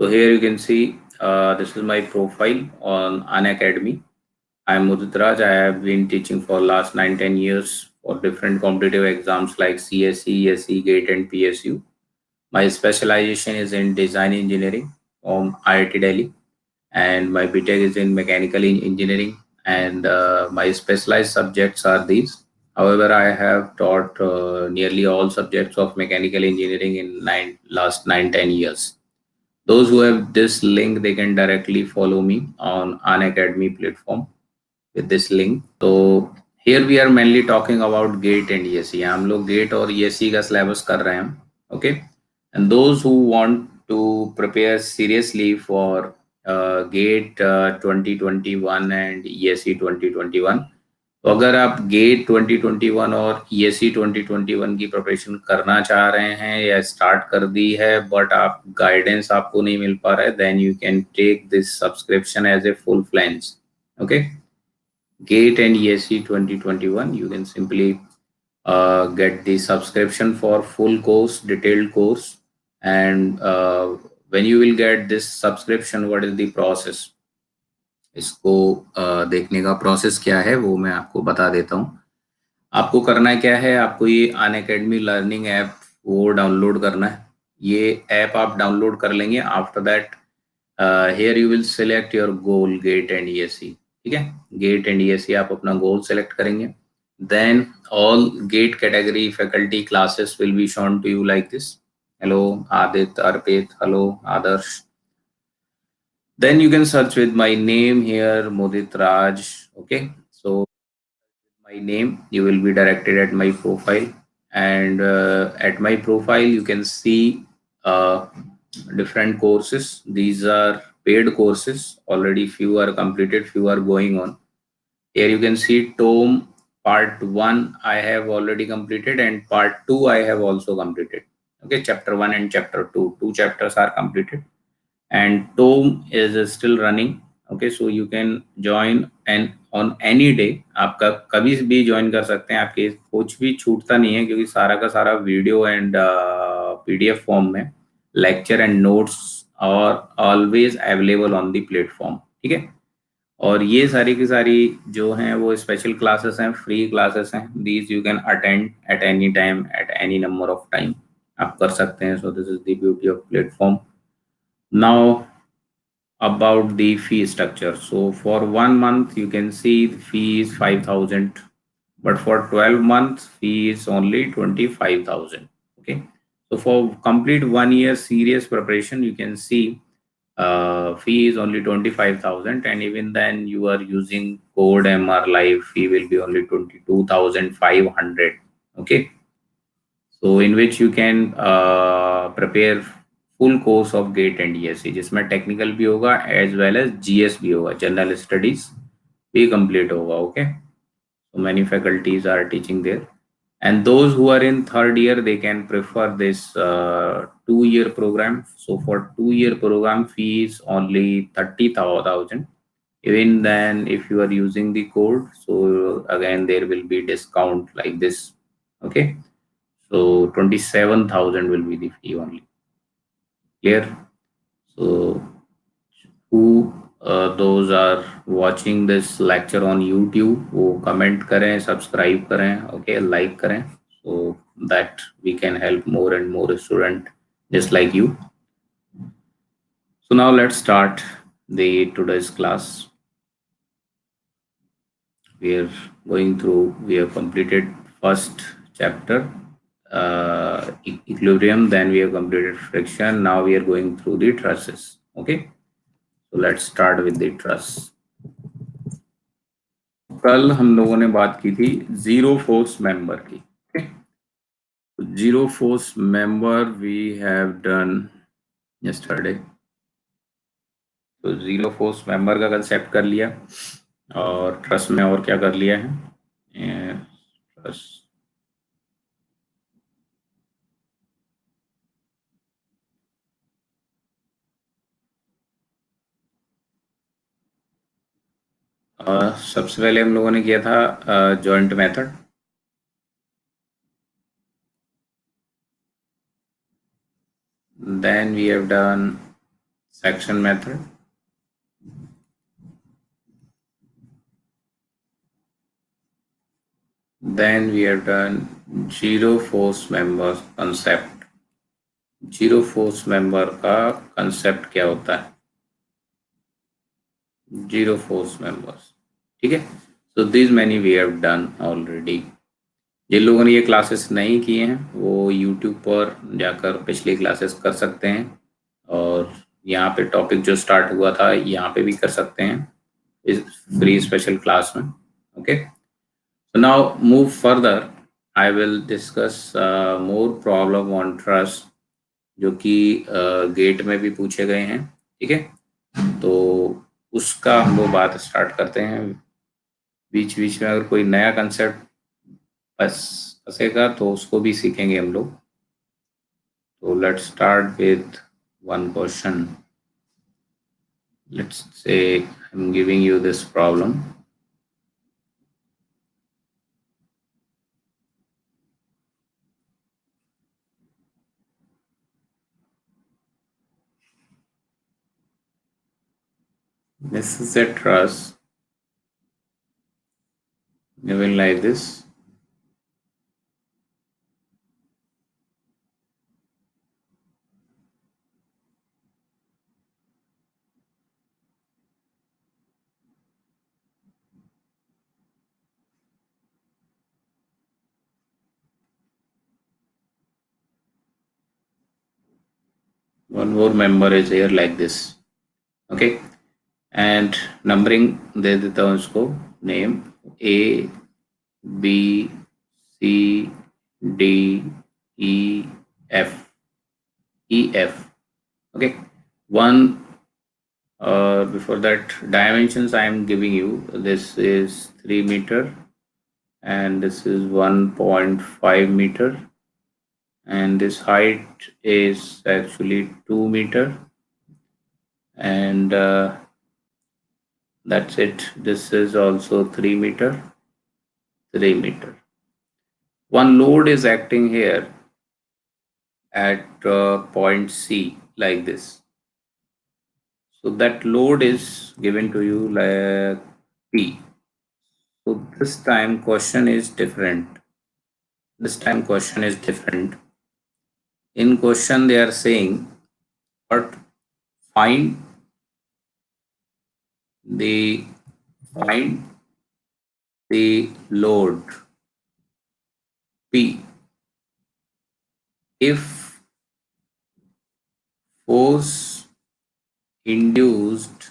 So here you can see this is my profile on Unacademy. I am Mudit Raj. I have been teaching for last 9-10 years for different competitive exams like CSE, SE, GATE and PSU. My specialization is in design engineering from IIT Delhi, and my BTech is in mechanical engineering, and my specialized subjects are these. However, I have taught nearly all subjects of mechanical engineering in last 9-10 years. Those who have this link, they can directly follow me on Unacademy platform with this link. So here we are mainly talking about GATE and ESE. हम लोग GATE और ESE का syllabus कर रहे हैं. Okay. And those who want to prepare seriously for GATE 2021 and ESE 2021, तो अगर आप गेट 2021 और ESE 2021 की प्रिपरेशन करना चाह रहे हैं या स्टार्ट कर दी है बट आप गाइडेंस आपको नहीं मिल पा रहा है, then you can take this subscription as a full fledged. Okay, GATE and ESE 2021, you can simply get the subscription for full course, detailed course. And when you will get this subscription, what is the process? इसको देखने का process क्या है वो मैं आपको बता देता हूँ. आपको करना क्या है, आपको ये अनअकैडमी लर्निंग ऐप वो डाउनलोड करना है. ये ऐप आप डाउनलोड कर लेंगे. After that here you will select your goal GATE and ESE. ठीक है, गेट एंड ईएससी आप अपना गोल सेलेक्ट करेंगे. Then all GATE category faculty classes will be shown to you like this. Hello Aditya, Arpit, hello Adarsh. Then you can search with my name here, Mudit Raj. Okay, so my name, you will be directed at my profile, and at my profile you can see uh, different courses. These are paid courses. Already few are completed, few are going on. Here you can see Tome Part 1 I have already completed, and Part 2 I have also completed. Okay, Chapter 1 and Chapter 2. Two chapters are completed and Tome is still running. Okay, so you can join and on any day. आप कभी भी join कर सकते हैं. आपके कुछ भी छूटता नहीं है क्योंकि सारा का सारा वीडियो एंड पीडीएफ फॉर्म में लेक्चर एंड नोट्स और always available on the platform. ठीक है, और ये सारी की सारी जो हैं वो स्पेशल क्लासेस हैं, फ्री क्लासेस हैं. These you can attend at any time, at any number of time आप कर सकते हैं. सो this is the beauty of platform. Now about the fee structure. So for 1 month you can see the fee is 5,000, but for 12 months fee is only 25,000. Okay. So for complete 1 year serious preparation, you can see fee is only 25,000, and even then you are using code MR Live, fee will be only 22,500. Okay, so in which you can prepare full course of GATE and ESE, जिसमें technical भी होगा as well as GS भी होगा, general studies भी complete होगा. Okay, so many faculties are teaching there, and those who are in third year they can prefer this 2 year program. So for 2 year program fee is only 30,000. Even then if you are using the code, so again there will be discount like this. Okay, so 27,000 will be the fee only. Clear? So who those are watching this lecture on YouTube, वो comment करें, subscribe करें, okay, like करें, so that we can help more and more student just like you. So now let's start the today's class. We are going through, we have completed first chapter, equilibrium, then we have completed friction. Now we are going through the trusses. Okay, so let's start with the truss. कल हम लोगों ने बात की थी zero force member की. Zero force member we have done yesterday. तो zero force member का कंसेप्ट कर लिया, और ट्रस में और क्या कर लिया है. ट्रस सबसे पहले हम लोगों ने किया था joint method. Then we have done section method. Then we have done zero force member concept. Zero force member का कंसेप्ट क्या होता है? जीरो फोर्स मेंबर्स, ठीक है. So this many we have done already. जिन लोगों ने ये क्लासेस नहीं किए हैं वो यूट्यूब पर जाकर पिछली क्लासेस कर सकते हैं, और यहाँ पे टॉपिक जो स्टार्ट हुआ था यहाँ पे भी कर सकते हैं इस फ्री स्पेशल क्लास में. Okay, so now move further. I will discuss more problem on trust, जो कि गेट में भी पूछे गए हैं. ठीक है, तो उसका हम लोग बात स्टार्ट करते हैं. बीच बीच में अगर कोई नया कंसेप्ट बस फंसेगा तो उसको भी सीखेंगे हम लोग. तो let's start with one question. Let's say I am giving you this problem. This is a truss given like this. One more member is here like this. Okay, and numbering दे देता हूँ उसको name A B C D E F. Okay, one before that dimensions I am giving you. This is 3 meter and this is 1.5 meter, and this height is actually 2 meter, and that's it. This is also 3 meter, 3 meter. One load is acting here at point C like this. So that load is given to you like P. So this time question is different. This time question is different. In question they are saying, but find the find the load P if force induced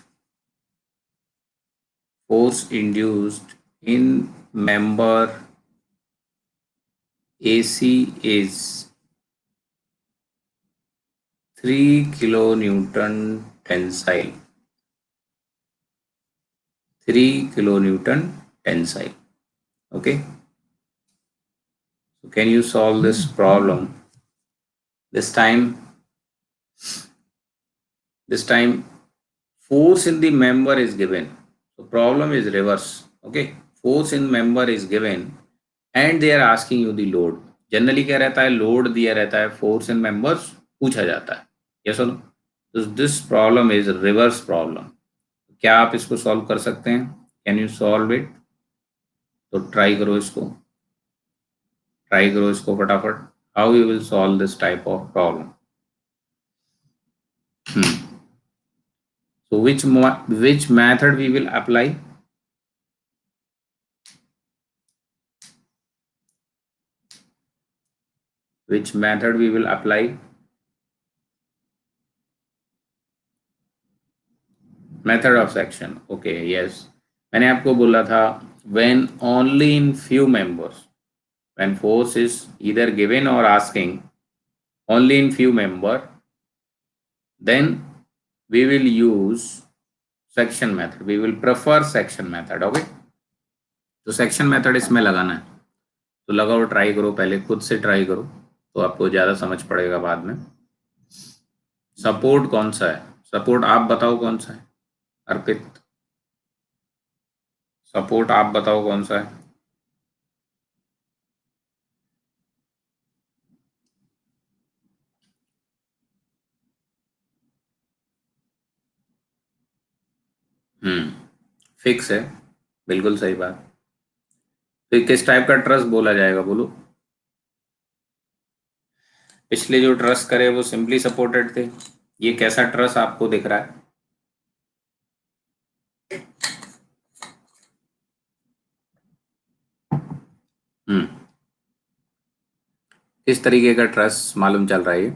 in member AC is 3 kilonewton tensile. 3 kilonewton tensile. Okay. So can you solve this problem? This time force in the member is given. So problem is reverse. Okay. Force in member is given and they are asking you the load. Generally क्या रहता है, load दिया रहता है, force in members पूछा जाता है. Yes और नो? तो this problem is reverse problem. क्या आप इसको सॉल्व कर सकते हैं? Can you solve it? तो ट्राई करो इसको फटाफट. How you will solve this type of problem? So which method we will apply? Which method we will apply? Method of section. Okay, yes. मैंने आपको बोला था when only in few members, when force is either given or asking only in few member, then we will use section method. We will prefer section method. Okay, तो section method इसमें लगाना है. तो लगाओ, ट्राई करो, पहले खुद से ट्राई करो तो आपको ज़्यादा समझ पड़ेगा बाद में. सपोर्ट कौन सा है? सपोर्ट आप बताओ कौन सा है? अर्पित, सपोर्ट आप बताओ कौन सा है? हम्म, फिक्स है, बिल्कुल सही बात। तो ये किस टाइप का ट्रस्ट बोला जाएगा बोलो? पिछले जो ट्रस्ट करे वो सिंपली सपोर्टेड थे। ये कैसा ट्रस्ट आपको दिख रहा है? हम्म, किस तरीके का ट्रस्ट मालूम चल रहा है ये?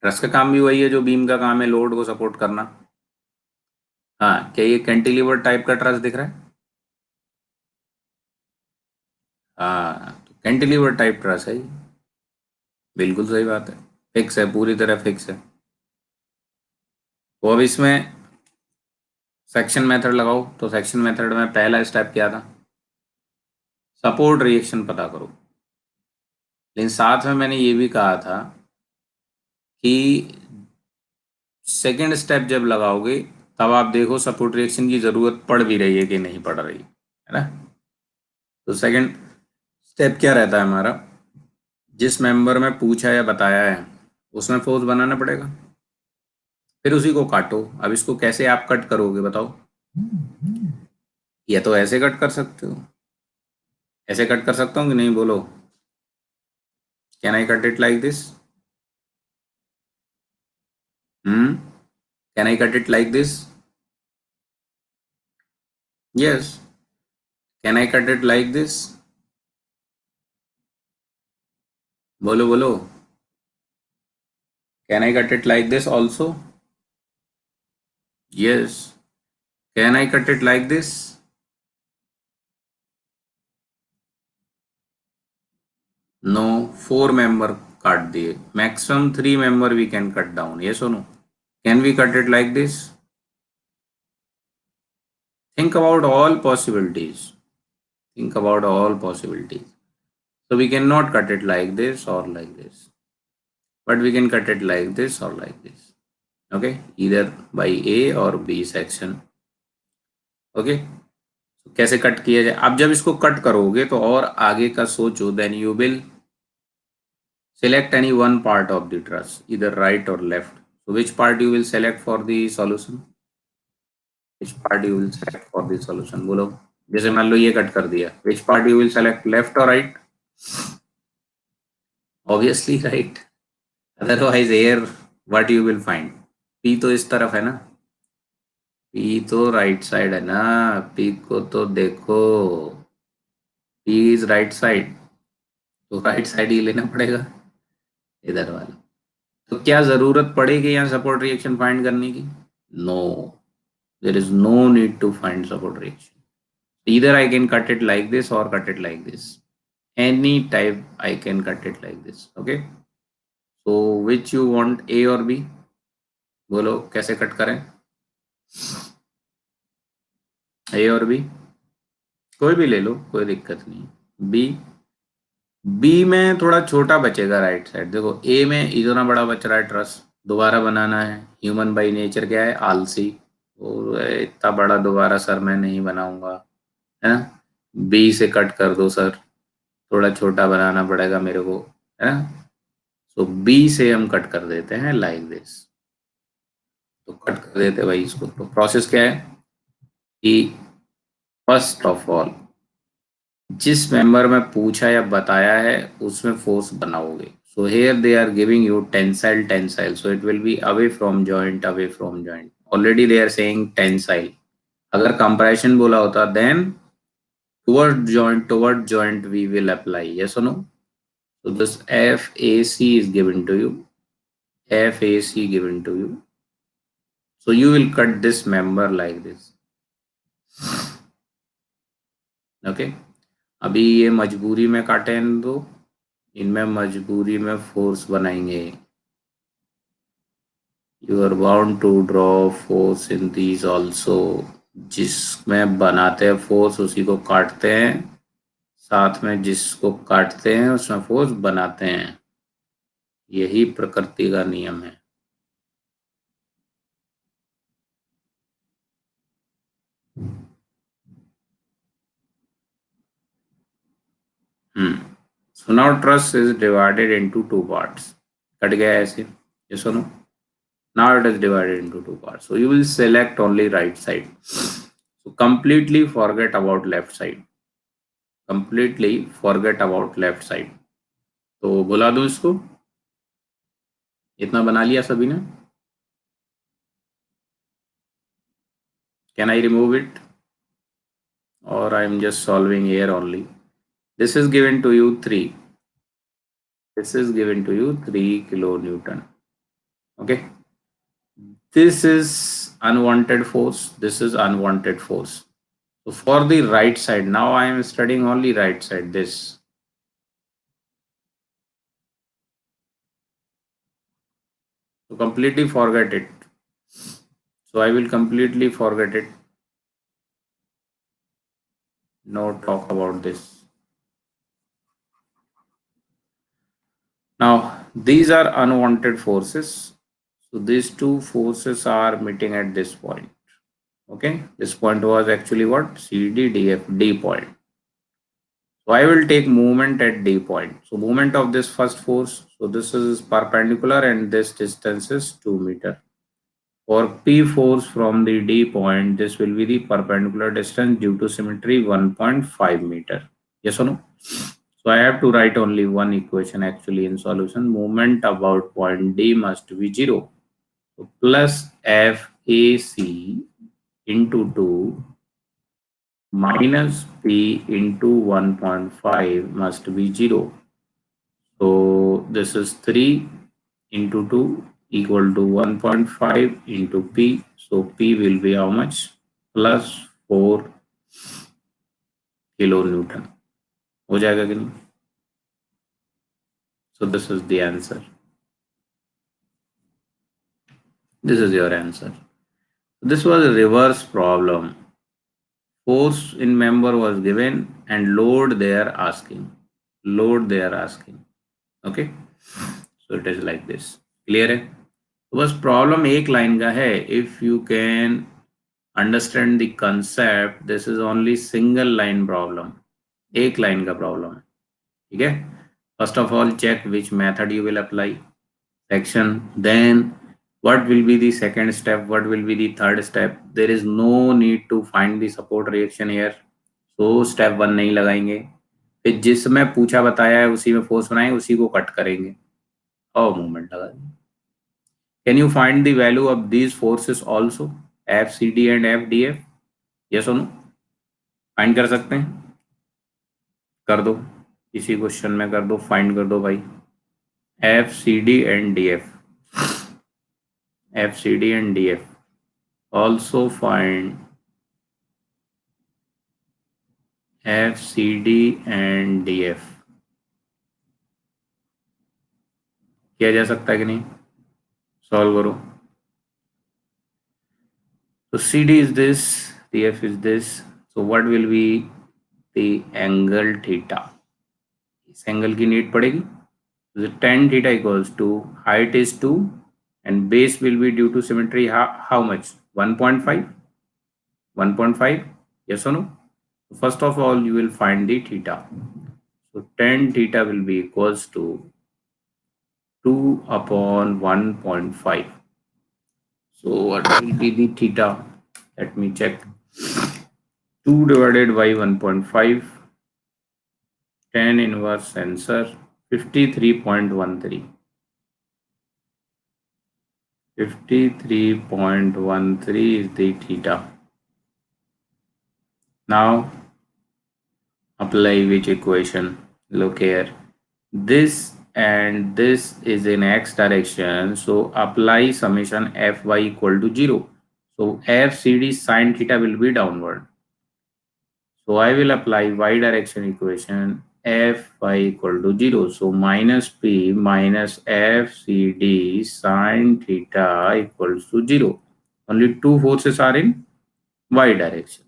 ट्रस्ट का काम भी वही है जो बीम का काम है, लोड को सपोर्ट करना। हाँ, क्या ये कैंटिलीवर टाइप का ट्रस्ट दिख रहा है? हाँ, तो कैंटिलीवर टाइप ट्रस्ट है ये। बिल्कुल सही बात है, फिक्स है, पूरी तरह फिक्स है। तो अब इसमें सेक्शन मेथड लगाओ। तो सेक्शन मेथड में पहला स्टेप क्या था? सपोर्ट रिएक्शन पता करो। लेकिन साथ में मैंने ये भी कहा था कि सेकंड स्टेप जब लगाओगे तब आप देखो सपोर्ट रिएक्शन की जरूरत पड़ भी रही है कि नहीं पड़ रही है ना। तो सेकंड स्टेप क्या रहता है हमारा? जिस मेंबर में पूछा या बताया है उसमें फोर्स बनाना पड़ेगा, फिर उसी को काटो। अब इसको कैसे आप कट करोगे बताओ? या तो ऐसे कट कर सकते हो। ऐसे कट कर सकता हूँ कि नहीं बोलो? Can I cut it like this? Hmm, can I cut it like this? Yes. Can I cut it like this? बोलो बोलो। Can I cut it like this also? Yes. Can I cut it like this? No. Four member काट दिए, maximum three member we can cut down, ये सुनो। Can we cut it like this? Think about all possibilities. Think about all possibilities. So we cannot cut it like this or like this, but we can cut it like this or like this. Okay, either by A or B section. Okay, so कैसे cut किया जाए? आप जब इसको cut करोगे तो और आगे का सोचो, then you will select any one part of the truss, either right or left. So which part you will select for the solution? Which part you will select for the solution? बोलो। जैसे मान लो ये cut कर दिया, which part you will select, left or right? Obviously right. Otherwise here what you will find? P तो इस तरफ है ना, पी तो राइट साइड है ना। पी को तो देखो, पी इज राइट साइड, तो राइट साइड ही लेना पड़ेगा, इधर वाला। तो क्या जरूरत पड़ेगी यहाँ सपोर्ट रिएक्शन फाइंड करने की? No, there is no need to find support reaction. इधर I can cut it like this और cut it like this, any type I can cut it like this. Okay, so which you want, A और B? बोलो कैसे cut करें? ए और B कोई भी ले लो, कोई दिक्कत नहीं। बी, बी में थोड़ा छोटा बचेगा राइट साइड। देखो ए में इतना बड़ा बच रहा है ट्रस, दोबारा बनाना है। ह्यूमन बाई नेचर क्या है, आलसी। और इतना बड़ा दोबारा सर मैं नहीं बनाऊंगा, है ना। बी से कट कर दो सर, थोड़ा छोटा बनाना पड़ेगा मेरे को, है ना। तो बी से हम कट कर देते हैं लाइक दिस। तो कट कर देते हैं भाई इसको। तो प्रोसेस क्या है कि फर्स्ट ऑफ ऑल जिस मेंबर में पूछा या बताया है उसमें फोर्स बनाओगे। So here they are giving you tensile tensile, so it will be away from joint, away from joint. Already they are saying tensile. अगर कंप्रेशन बोला होता then toward joint we will apply, yes और no. So this F A C is given to you, F A C given to you. So you will cut this member like this. Okay, अभी ये मजबूरी में काटे हैं दो, इनमें मजबूरी में फोर्स बनाएंगे। You are bound to draw force in these also. जिसमें बनाते हैं फोर्स उसी को काटते हैं, साथ में जिसको काटते हैं उसमें फोर्स बनाते हैं। यही प्रकृति का नियम है। So now truss is divided into two parts. Cut गया ऐसे, ये सुनो। Now it is divided into two parts. So you will select only right side. So completely forget about left side. Completely forget about left side. तो बुला दूं इसको, इतना बना लिया सभी ने. Can I remove it? Or I am just solving here only. This is given to you 3. This is given to you 3 kilonewton. Okay. This is unwanted force. This is unwanted force. So for the right side, now I am studying only right side. This. So completely forget it. So I will completely forget it. No talk about this. Now these are unwanted forces. So these two forces are meeting at this point. Okay, this point was actually what? CD point. So I will take movement at D point. So movement of this first force. So this is perpendicular and this distance is 2 meter. For P force from the D point, this will be the perpendicular distance due to symmetry 1.5 meter. Yes or no? So I have to write only one equation actually in solution. Moment about point D must be 0. So plus FAC into 2 minus P into 1.5 must be 0. So this is 3 into 2 equal to 1.5 into P. So P will be how much? Plus 4 kilonewton. हो जाएगा कि नहीं? So this is the answer. This is your answer. This was a reverse problem. Force in member was given and load they are asking. Load they are asking. Okay. So it is like this. Clear है? तो बस problem एक line का है. If you can understand the concept, this is only single line problem. एक line का problem है. ठीक है. First of all, check which method you will apply. Section. Then what will be the second step? What will be the third step? There is no need to find the support reaction here. So step 1 नहीं लगाएंगे. फिर जिसमें पूछा बताया है उसी में force बनाएंगे, उसी को कट करेंगे और मूवमेंट लगा देंगे. Can you find the value of these forces also? FCD and FDF? Yes or no? Find कर सकते हैं? कर दो, इसी क्वेश्चन में कर दो, फाइंड कर दो भाई. FCD and DF. FCD and DF. Also find FCD and DF. किया जा सकता है कि नहीं? सॉल्व करो. So CD is this, DF is this. So what will be the angle theta? इस एंगल की नीड पड़ेगी. So the tan theta equals to height is 2 and base will be due to symmetry how much? 1.5? 1.5? Yes or no? So first of all, you will find the theta. So tan theta will be equals to 2 upon 1.5. So what will be the theta? Let me check. 2 divided by 1.5. Tan inverse answer 53.13. 53.13 is the theta. Now apply which equation? Look here. This and this is in x direction. So apply summation Fy equal to 0. So FCD sin theta will be downward. So I will apply y direction equation Fy equal to 0. So minus P minus FCD sin theta equals to 0. Only two forces are in y direction.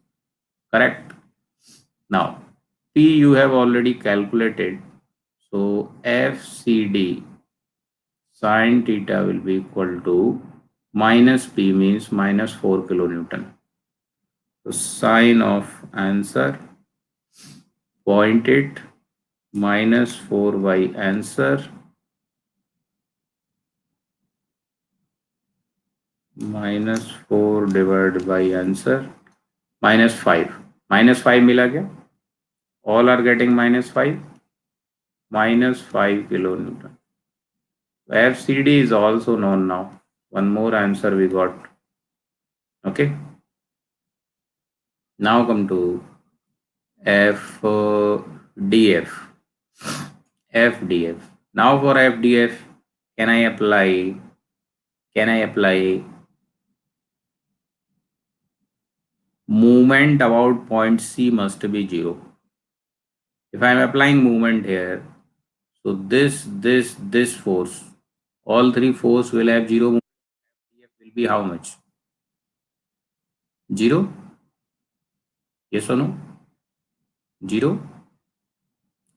Correct? Now, P you have already calculated. So FCD sin theta will be equal to minus P means minus 4 kilonewton. So sign of answer 0.8 minus 4y answer -4 divided by answer -5. -5 मिला क्या? All are getting -5. -5 kilonewton. FCD is also known now. One more answer we got. Okay. Now come to FDF. FDF. Now for FDF, can I apply? Can I apply movement about point C must be 0? If I am applying movement here, so this force, all three force will have 0 movement. FDF will be how much? 0? Yes or no? 0?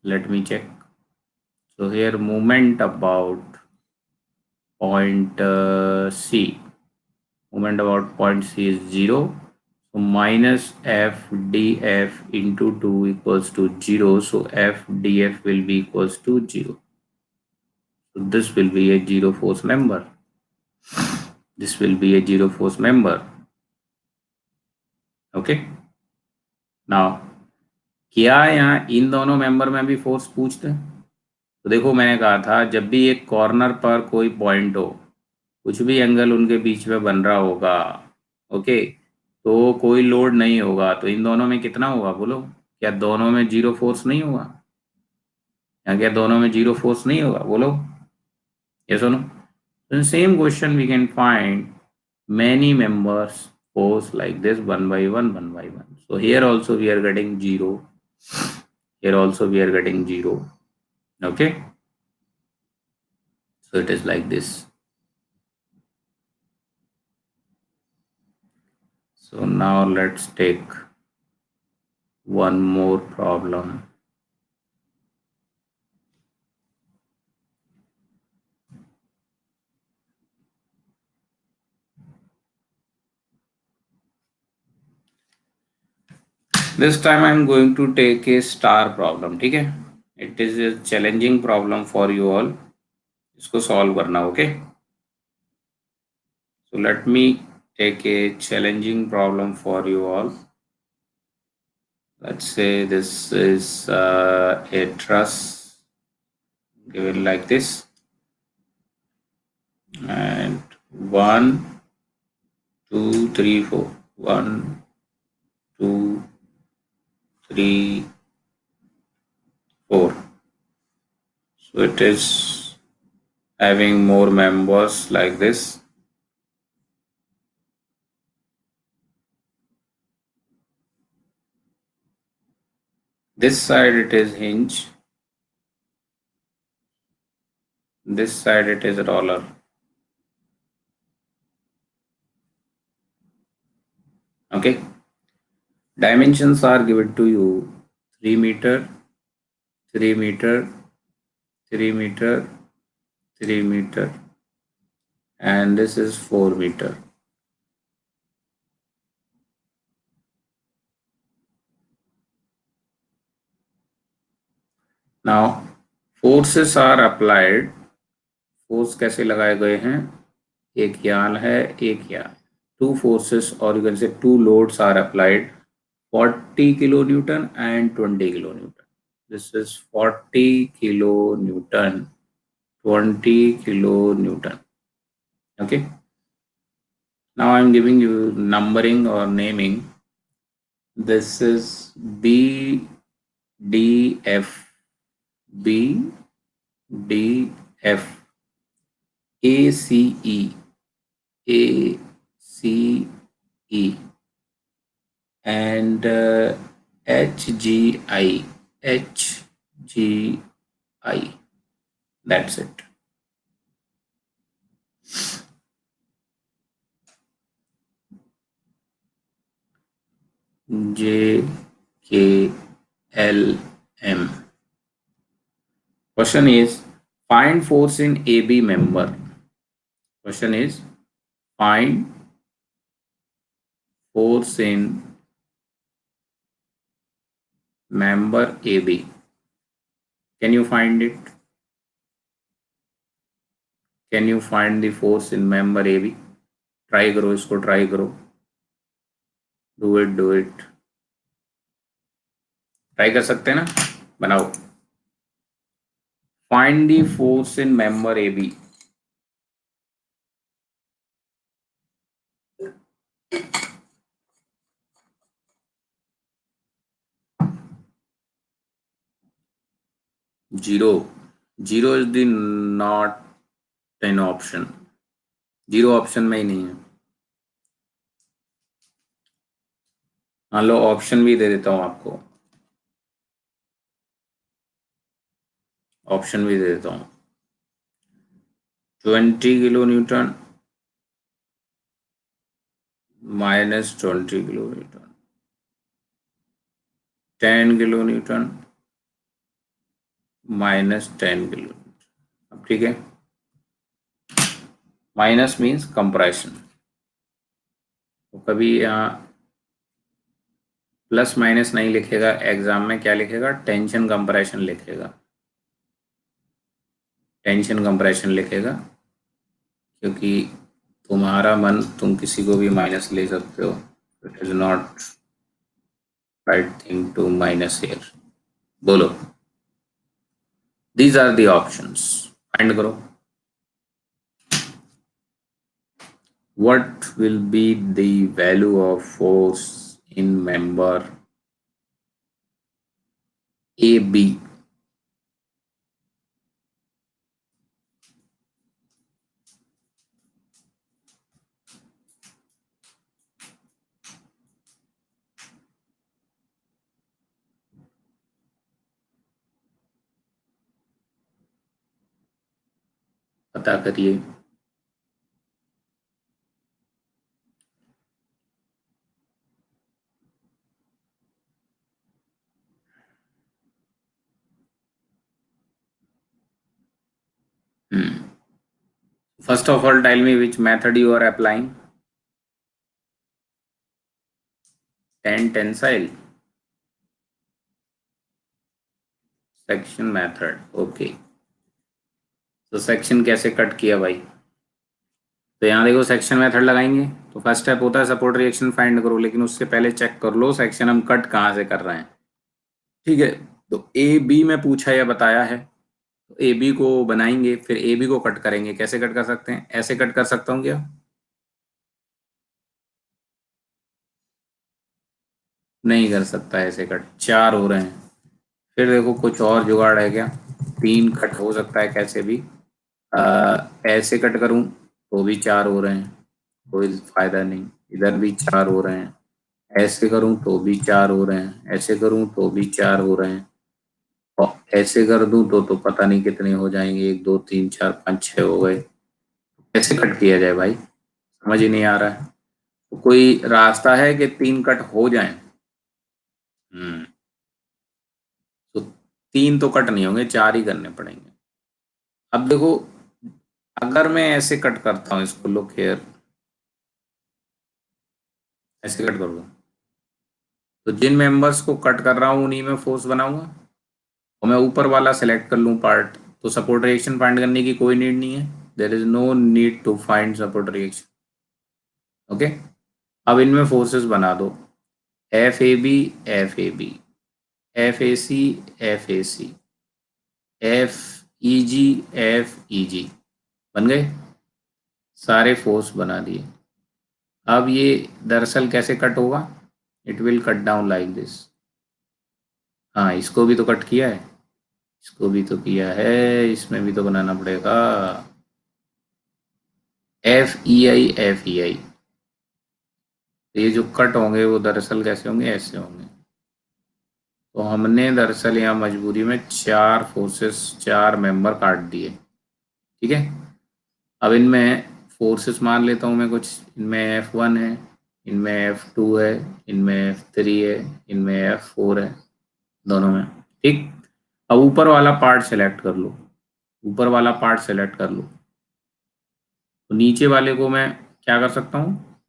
Let me check. So here movement about point C. Moment about point C is 0. So minus F dF into 2 equals to 0. So F dF will be equals to 0. So this will be a zero force member. This will be a zero force member. Okay. Now क्या यहाँ इन दोनों member में भी force पूछते हैं? तो देखो मैंने कहा था जब भी एक कॉर्नर पर कोई पॉइंट हो, कुछ भी एंगल उनके बीच में बन रहा होगा, ओके, तो कोई लोड नहीं होगा, तो इन दोनों में कितना होगा बोलो? क्या दोनों में जीरो फोर्स नहीं होगा? या क्या दोनों में जीरो फोर्स नहीं होगा बोलो? यस और no? So in same question we can find many members force like this, one by one, one by one. So here also we are getting 0. Here also we are getting 0. Okay. So it is like this. So now let's take one more problem. This time I am going to take a star problem. ठीक है? It is a challenging problem for you all. इसको solve करना, okay? So let me take a challenging problem for you all. Let's say this is a truss given like this, and 1 2 3 4, 1 2 3 4. So it is having more members like this. This side it is hinge, this side it is roller. Okay, dimensions are given to you: 3 meter, 3 meter, 3 meter, 3 meter, and this is 4 meter. Now forces are applied. Force कैसे लगाए गए हैं? एक यहाँ है, एक यहाँ. Two forces, or you can say two loads are applied, 40 kilonewton and 20 kilonewton. This is 40 kilonewton, 20 kilonewton. Okay. Now I am giving you numbering or naming. This is B D F, B D F, A C E, A C E, and HGI, HGI. That's it. J K L M. Question is find force in AB member. Question is find force in member AB. Can you find it? Can you find the force in member AB? Try करो, इसको try करो, do it do it, try कर सकते हैं ना, बनाओ। Find the force in member A B. Zero, zero is the not an option, zero option में ही नहीं है। मान लो ऑप्शन भी दे देता हूं आपको, ऑप्शन भी दे देता हूं। 20 kilo Newton -20 kilo Newton, 10 kilo Newton -10 kilo. अब ठीक है, माइनस मीन्स कंप्रेशन, तो कभी यहाँ प्लस माइनस नहीं लिखेगा, एग्जाम में क्या लिखेगा, टेंशन कंप्रेशन लिखेगा, टेंशन कंप्रेशन लिखेगा, क्योंकि तुम्हारा मन, तुम किसी को भी माइनस ले सकते हो, it is not right thing to minus here. बोलो, these are the options, find करो। What will be the value of force in member AB? पता करिए। First of all, tell me which method you are applying. Tensile section method. Okay. तो section कैसे cut किया भाई? तो यहाँ देखो, सेक्शन मेथड लगाएंगे तो फर्स्ट स्टेप होता है सपोर्ट रिएक्शन फाइंड करो, लेकिन उससे पहले चेक कर लो सेक्शन हम कट कहाँ से कर रहे हैं। ठीक है, तो ए बी में पूछा या बताया है, तो ए बी को बनाएंगे, फिर ए बी को कट करेंगे। कैसे कट कर सकते हैं? ऐसे कट कर सकता हूँ क्या? नहीं कर सकता ऐसे कट, चार हो रहे हैं। फिर देखो कुछ और जुगाड़ है क्या? तीन कट हो सकता है कैसे भी। ऐसे कट करूं तो भी चार हो रहे हैं, कोई फायदा नहीं। इधर भी चार हो रहे हैं, ऐसे करूं तो भी चार हो रहे हैं, ऐसे करूं तो भी चार हो रहे हैं, और ऐसे कर दूं तो पता नहीं कितने हो जाएंगे, एक दो तीन चार पाँच छः हो गए। कैसे कट किया जाए भाई, समझ ही नहीं आ रहा है। तो कोई रास्ता है कि तीन कट हो जाएं? हम्म, तो तीन तो कट नहीं होंगे, चार ही करने पड़ेंगे। अब देखो, अगर मैं ऐसे कट करता हूँ इसको, लुक हियर, ऐसे कट कर दूँ, तो जिन मेंबर्स को कट कर रहा हूँ उन्हीं में फोर्स बनाऊंगा, और मैं ऊपर वाला सेलेक्ट कर लूँ पार्ट, तो सपोर्ट रिएक्शन फाइंड करने की कोई नीड नहीं है। There is no need to find support reaction. Okay, अब इनमें फोर्सेस बना दो, F A B, F A B, F A C, F A C, F E G, F E G, बन गए, सारे फोर्स बना दिए। अब ये दरअसल कैसे कट होगा? It will cut down like this. हाँ, इसको भी तो कट किया है, इसको भी तो किया है, इसमें भी तो बनाना पड़ेगा। एफ ई आई, एफ ई आई, ये जो कट होंगे वो दरअसल कैसे होंगे? ऐसे होंगे। तो हमने दरअसल यहाँ मजबूरी में चार फोर्सेस, चार मेंबर काट दिए। ठीक है, अब इनमें फोर्सेस मान लेता हूँ मैं कुछ, इनमें एफ वन है, इनमें एफ टू है, इनमें एफ थ्री है, इनमें एफ फोर है, दोनों में। ठीक, अब ऊपर वाला पार्ट सेलेक्ट कर लो, ऊपर वाला पार्ट सेलेक्ट कर लो, तो नीचे वाले को मैं क्या कर सकता हूँ?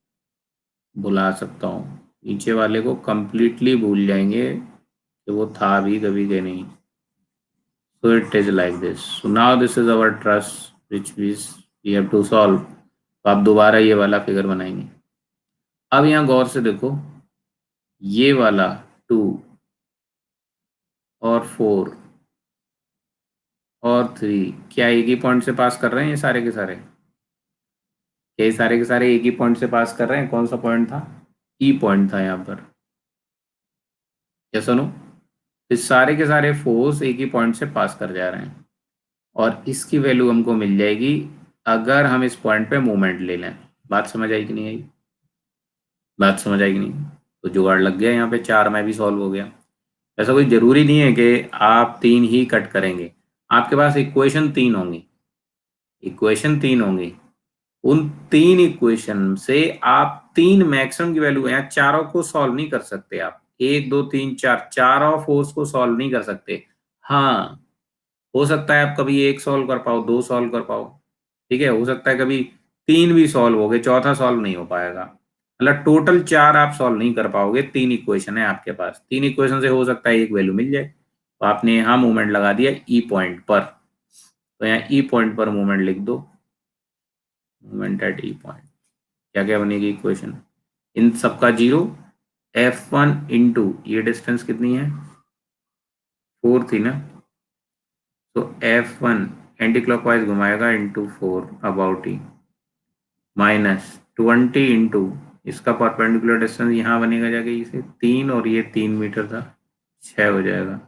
भुला सकता हूँ। नीचे वाले को कंप्लीटली भूल जाएंगे कि वो था भी कभी के नहीं। So it is like this. So now this is our trust which we have to solve. तो आप दोबारा ये वाला फिगर बनाएंगे। अब यहाँ गौर से देखो, ये वाला 2 और 4 और 3 क्या एक ही पॉइंट से पास कर रहे हैं ये सारे के सारे? क्या ये सारे के सारे एक ही पॉइंट से पास कर रहे हैं? कौन सा पॉइंट था? ई पॉइंट था यहाँ पर। क्या सुनो, इस सारे के सारे फोर्स एक ही पॉइंट से पास कर जा रहे हैं, और इसकी वैल्यू हमको मिल जाएगी अगर हम इस पॉइंट पे मूवमेंट ले लें। बात समझ आई कि नहीं आई? बात समझ आई कि नहीं? तो जुगाड़ लग गया यहाँ पे, 4 में भी सॉल्व हो गया। ऐसा कोई जरूरी नहीं है कि आप 3 ही कट करेंगे। आपके पास इक्वेशन 3 होंगी, इक्वेशन 3 होंगी। उन 3 इक्वेशन से आप 3 मैक्सिमम की वैल्यू, यहाँ चारों को सॉल्व नहीं कर सकते आप। 1 2 3 4 चारों फोर्स को सॉल्व नहीं कर सकते। हाँ, हो सकता है आप कभी एक सॉल्व कर पाओ, दो सॉल्व कर पाओ, ठीक है। हो सकता है कभी 3 भी सॉल्व हो गए, चौथा सॉल्व नहीं हो पाएगा। मतलब टोटल 4 आप सॉल्व नहीं कर पाओगे। 3 इक्वेशन है आपके पास, 3 इक्वेशन से हो सकता है एक वैल्यू मिल जाए। तो आपने यहाँ मूवमेंट लगा दिया ई पॉइंट पर, तो यहाँ ई पॉइंट पर मूवमेंट लिख दो, मूवमेंट एट ई पॉइंट। क्या क्या बनेगी इक्वेशन? इन सबका जीरो, F1 इंटू ये डिस्टेंस कितनी है, 4 थी ना, तो F1 एंटी क्लॉकवाइज घुमाएगा into 4 about E, minus 20 into इसका परपेंडिकुलर डिस्टेंस यहाँ बनेगा जाके इसे 3, और ये 3 मीटर था, 6 हो जाएगा,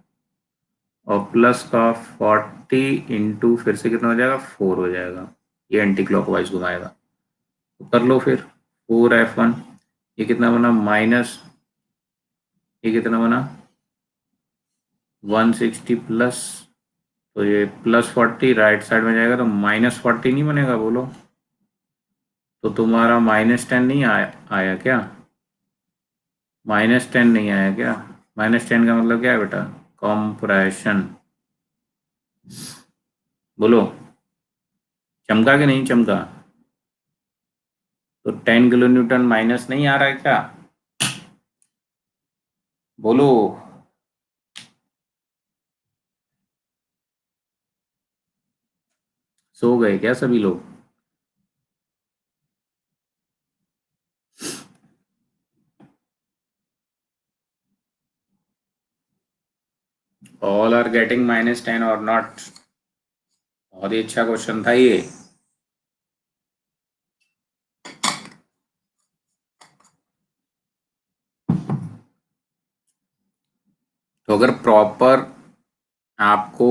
और प्लस का 40 इंटू फिर से कितना हो जाएगा, 4 हो जाएगा। ये एंटी क्लॉकवाइज घुमाएगा। तो कर लो फिर, 4F1, ये कितना बना माइनस, ये कितना बना 160 प्लस, तो ये +40 राइट साइड में जाएगा तो -40 नहीं बनेगा, बोलो। तो तुम्हारा -10 नहीं आया क्या? -10 नहीं आया क्या? -10 का मतलब क्या है बेटा? कंप्रेशन। बोलो, चमका कि नहीं चमका? तो 10 kN माइनस नहीं आ रहा है क्या? बोलो। सो गए क्या सभी लोग? ऑल आर गेटिंग -10 और नॉट? बहुत ही अच्छा क्वेश्चन था ये। तो अगर प्रॉपर आपको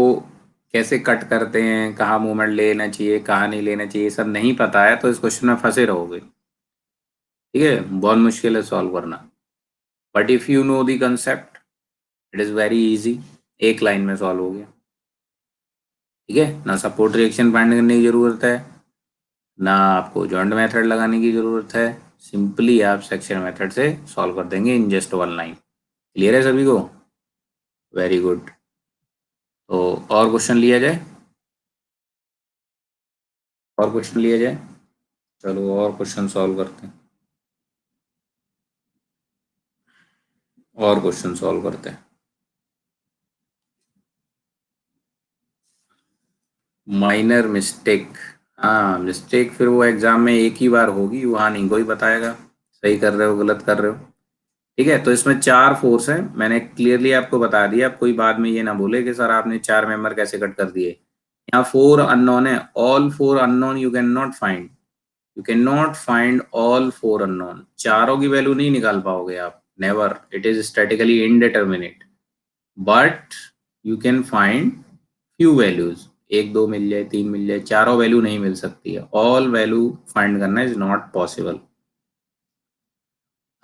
कैसे कट करते हैं, कहाँ मूवमेंट लेना चाहिए, कहाँ नहीं लेना चाहिए, सब नहीं पता है, तो इस क्वेश्चन में फंसे रहोगे। ठीक है, बहुत मुश्किल है सॉल्व करना। But if you know the concept, it is very easy, एक लाइन में सॉल्व हो गया। ठीक है ना, सपोर्ट रिएक्शन फाइंड करने की ज़रूरत है, ना आपको जॉइंट मेथड लगाने की ज़रूरत है। सिंपली आप सेक्शन मेथड से सॉल्व कर देंगे इन जस्ट 1 लाइन। क्लियर है सभी को? Very good. तो और क्वेश्चन लिया जाए, और क्वेश्चन लिया जाए। चलो और क्वेश्चन सॉल्व करते हैं, और क्वेश्चन सॉल्व करते हैं। माइनर मिस्टेक, हाँ मिस्टेक फिर वो एग्जाम में एक ही बार होगी, वहाँ नहीं कोई बताएगा सही कर रहे हो गलत कर रहे हो। ठीक है, तो इसमें 4 फोर्स है, मैंने क्लियरली आपको बता दिया। अब कोई बाद में ये ना बोले कि सर आपने 4 मेंबर कैसे कट कर दिए। यहाँ 4 अननोन है, all 4 unknown you can not find, you can not find all 4 unknown. चारों की वैल्यू नहीं निकाल पाओगे आप, never, it is statically indeterminate. But you can find few values, एक दो मिल जाए, तीन मिल जाए, चारों वैल्यू नहीं मिल सकती है। ऑल वैल्यू फाइंड करना इज नॉट पॉसिबल।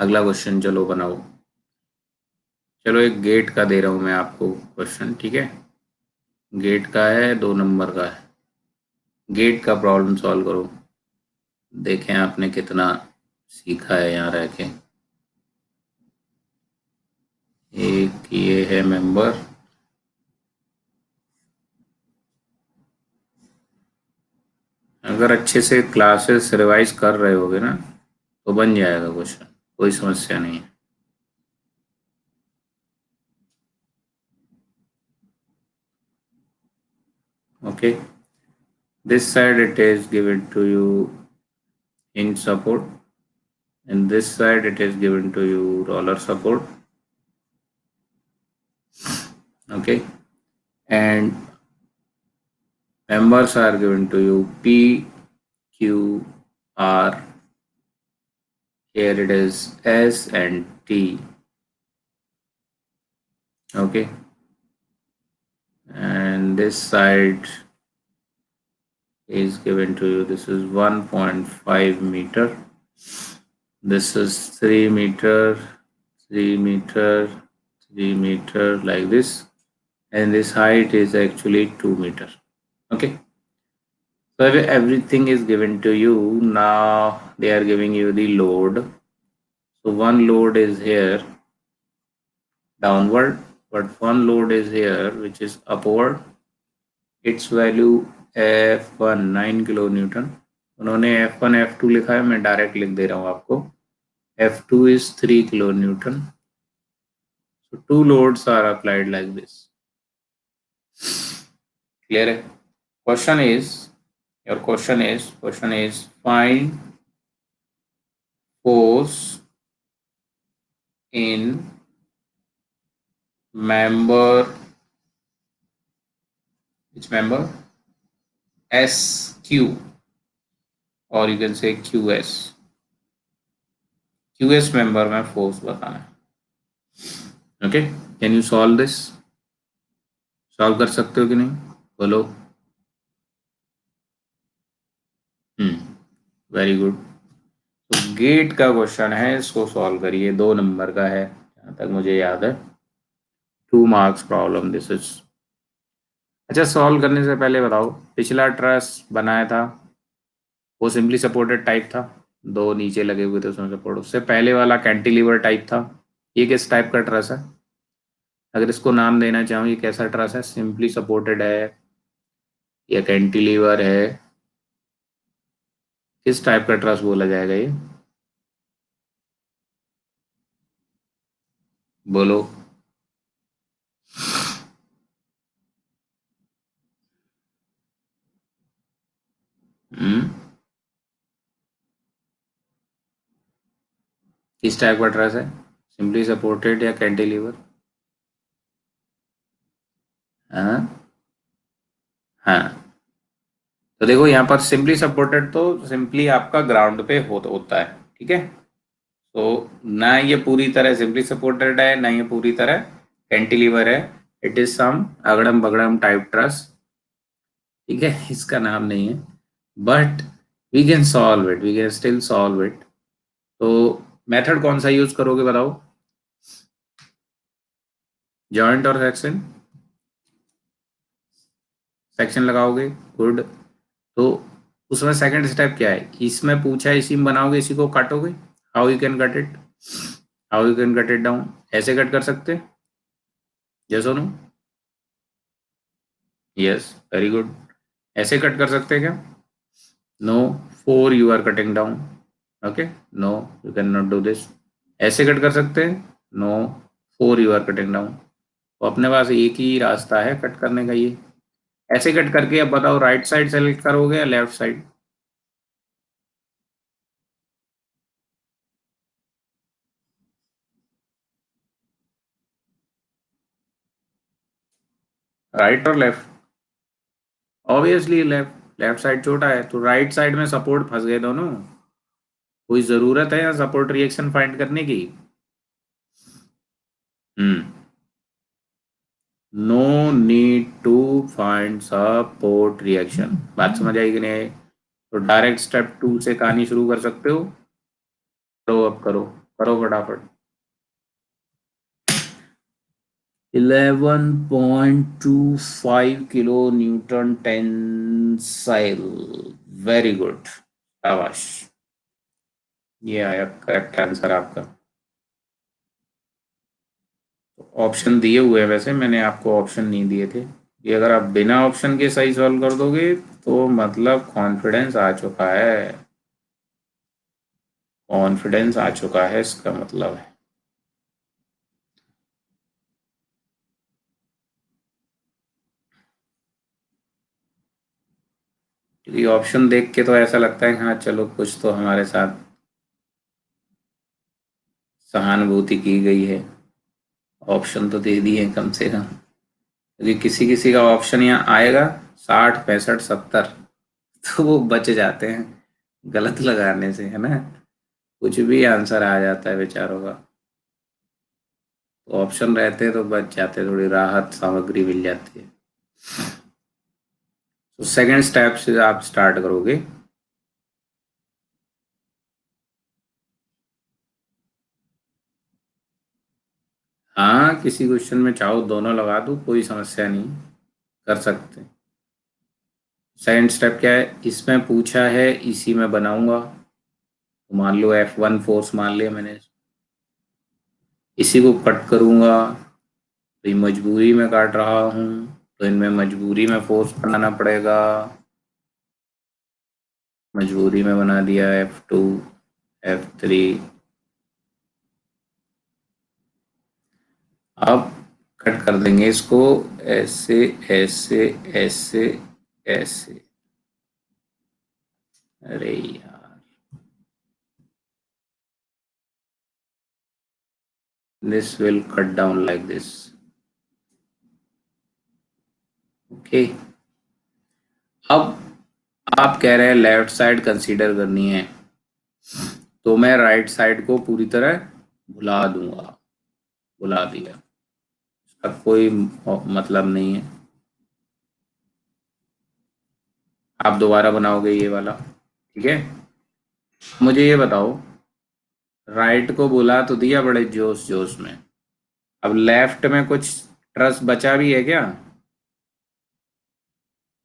अगला क्वेश्चन चलो बनाओ। चलो एक गेट का दे रहा हूं मैं आपको क्वेश्चन, ठीक है। गेट का है, 2 नंबर का है। गेट का प्रॉब्लम सॉल्व करो, देखें आपने कितना सीखा है यहाँ रह के। एक ये है मेंबर, अगर अच्छे से क्लासेस रिवाइज कर रहे होगे ना तो बन जाएगा क्वेश्चन, कोई समस्या नहीं है। Okay, this side it is given to you hinge support. In this side it is given to you roller support. Okay, and members are given to you P, Q, R. Here it is S and T. Okay, and this side is given to you. This is 1.5 meter. This is 3 meter, 3 meter, 3 meter, like this, and this height is actually 2 meter. Okay, so everything is given to you. Now they are giving you the load. So one load is here downward, but one load is here which is upward. Its value F1 9 kilo Newton. उन्होंने F1 F2 लिखा है, मैं direct लिख दे रहा हूँ आपको. F2 is 3 kilo Newton. So two loads are applied like this. Clear? Question is, your question is find force in member, which member? SQ, or you can say QS. QS member में force बताना है. Okay, can you solve this? Solve कर सकते हो कि नहीं? बोलो. Very good. तो गेट का क्वेश्चन है, इसको सॉल्व करिए. 2 नंबर का है जहाँ तक मुझे याद है. 2 marks प्रॉब्लम दिस इज. अच्छा, सॉल्व करने से पहले बताओ, पिछला ट्रस बनाया था वो सिंपली सपोर्टेड टाइप था, 2 नीचे लगे हुए थे उसमें सपोर्ट. उससे पहले वाला कैंटिलीवर टाइप था. ये किस टाइप का ट्रस है? अगर इसको नाम देना चाहूँ, ये कैसा ट्रस है? सिंपली सपोर्टेड है या कैंटिलीवर है? किस टाइप का ट्रस बोला जाएगा ये? बोलो. हम्म, किस टाइप का ट्रस है? सिंपली सपोर्टेड या कैंटिलीवर? हाँ हाँ. तो देखो यहाँ पर सिंपली सपोर्टेड तो सिंपली आपका ग्राउंड पे होता है. ठीक है, तो ना ये पूरी तरह सिंपली सपोर्टेड है, ना ये पूरी तरह कैंटिलीवर है. इट इज सम अगड़म बगड़म टाइप ट्रस. ठीक है, इसका नाम नहीं है, but we can solve it, we can still solve it. तो मेथड कौन सा यूज करोगे बताओ? जॉइंट और सेक्शन? सेक्शन लगाओगे, गुड. तो उसमें सेकंड स्टेप क्या है? इसमें पूछा है इसी में बनाओगे, इसी को काटोगे. How you can cut it? How you can cut it down? ऐसे कट कर सकते? यस और नो? Yes, very good. ऐसे कट कर सकते हैं क्या? No, for you are cutting down. Okay, no, you can not do this. ऐसे कट कर सकते हैं? No, for you are cutting down. तो अपने पास एक ही रास्ता है कट करने का, ये. ऐसे कट करके अब बताओ, राइट साइड सेलेक्ट करोगे या लेफ्ट साइड? राइट और left? Obviously left. Left side छोटा है, तो राइट साइड में सपोर्ट फंस गए दोनों. कोई जरूरत है यहाँ सपोर्ट रिएक्शन फाइंड करने की? Hmm, no need to find support reaction. बात समझ आई कि नहीं आई? तो डायरेक्ट स्टेप 2 से कहानी शुरू कर सकते हो. करो, अब करो, करो फटाफट. 11.25 kilo Newton tensile. Very good, शाबाश. ये आया करेक्ट आंसर आपका. ऑप्शन दिए हुए हैं, वैसे मैंने आपको ऑप्शन नहीं दिए थे. ये अगर आप बिना ऑप्शन के सही सॉल्व कर दोगे तो मतलब कॉन्फिडेंस आ चुका है. कॉन्फिडेंस आ चुका है इसका मतलब है. क्योंकि ऑप्शन देख के तो ऐसा लगता है कि हाँ चलो कुछ तो हमारे साथ सहानुभूति की गई है, ऑप्शन तो दे दिए कम से कम। क्योंकि किसी किसी का ऑप्शन यहाँ आएगा 60 65 70, तो वो बच जाते हैं गलत लगाने से, है ना। कुछ भी आंसर आ जाता है बेचारों का। तो ऑप्शन रहते तो बच जाते, थोड़ी राहत सामग्री मिल जाती है। तो सेकंड स्टेप से आप स्टार्ट करोगे। हाँ, किसी क्वेश्चन में चाहो दोनों लगा दूँ, कोई समस्या नहीं, कर सकते हैं। सेकंड स्टेप क्या है, इसमें पूछा है इसी में बनाऊंगा। तो मान लो F1 फोर्स मान लिया मैंने, इसी को कट करूंगा। तो ये मजबूरी में काट रहा हूँ, तो इनमें मजबूरी में फोर्स बनाना पड़ेगा। मजबूरी में बना दिया F2 F3। अब कट कर देंगे इसको, ऐसे ऐसे ऐसे ऐसे। अरे यार, this will cut down like this. Okay. अब आप कह रहे हैं लेफ्ट साइड कंसीडर करनी है, तो मैं राइट साइड को पूरी तरह भुला दूंगा। भुला दिया, अब कोई मतलब नहीं है। आप दोबारा बनाओगे ये वाला, ठीक है। मुझे ये बताओ, राइट को बुला तो दिया बड़े जोश जोश में, अब लेफ्ट में कुछ ट्रस बचा भी है क्या?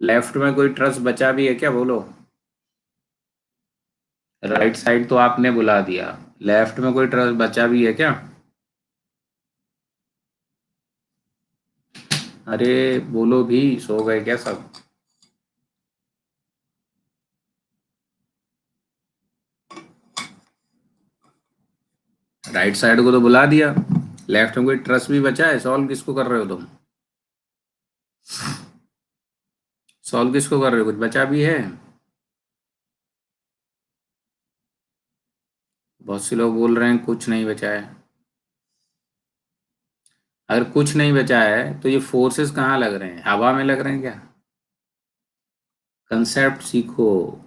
लेफ्ट में कोई ट्रस बचा भी है क्या, बोलो। राइट साइड तो आपने बुला दिया, लेफ्ट में कोई ट्रस बचा भी है क्या? अरे बोलो भी, सो गए क्या सब? राइट साइड को तो बुला दिया, लेफ्ट में कोई ट्रस भी बचा है? सॉल्व किसको कर रहे हो तुम? सॉल्व किसको कर रहे हो, कुछ बचा भी है? बहुत से लोग बोल रहे हैं कुछ नहीं बचा है। अगर कुछ नहीं बचा है तो ये फोर्सेस कहाँ लग रहे हैं, हवा में लग रहे हैं क्या? कंसेप्ट सीखो।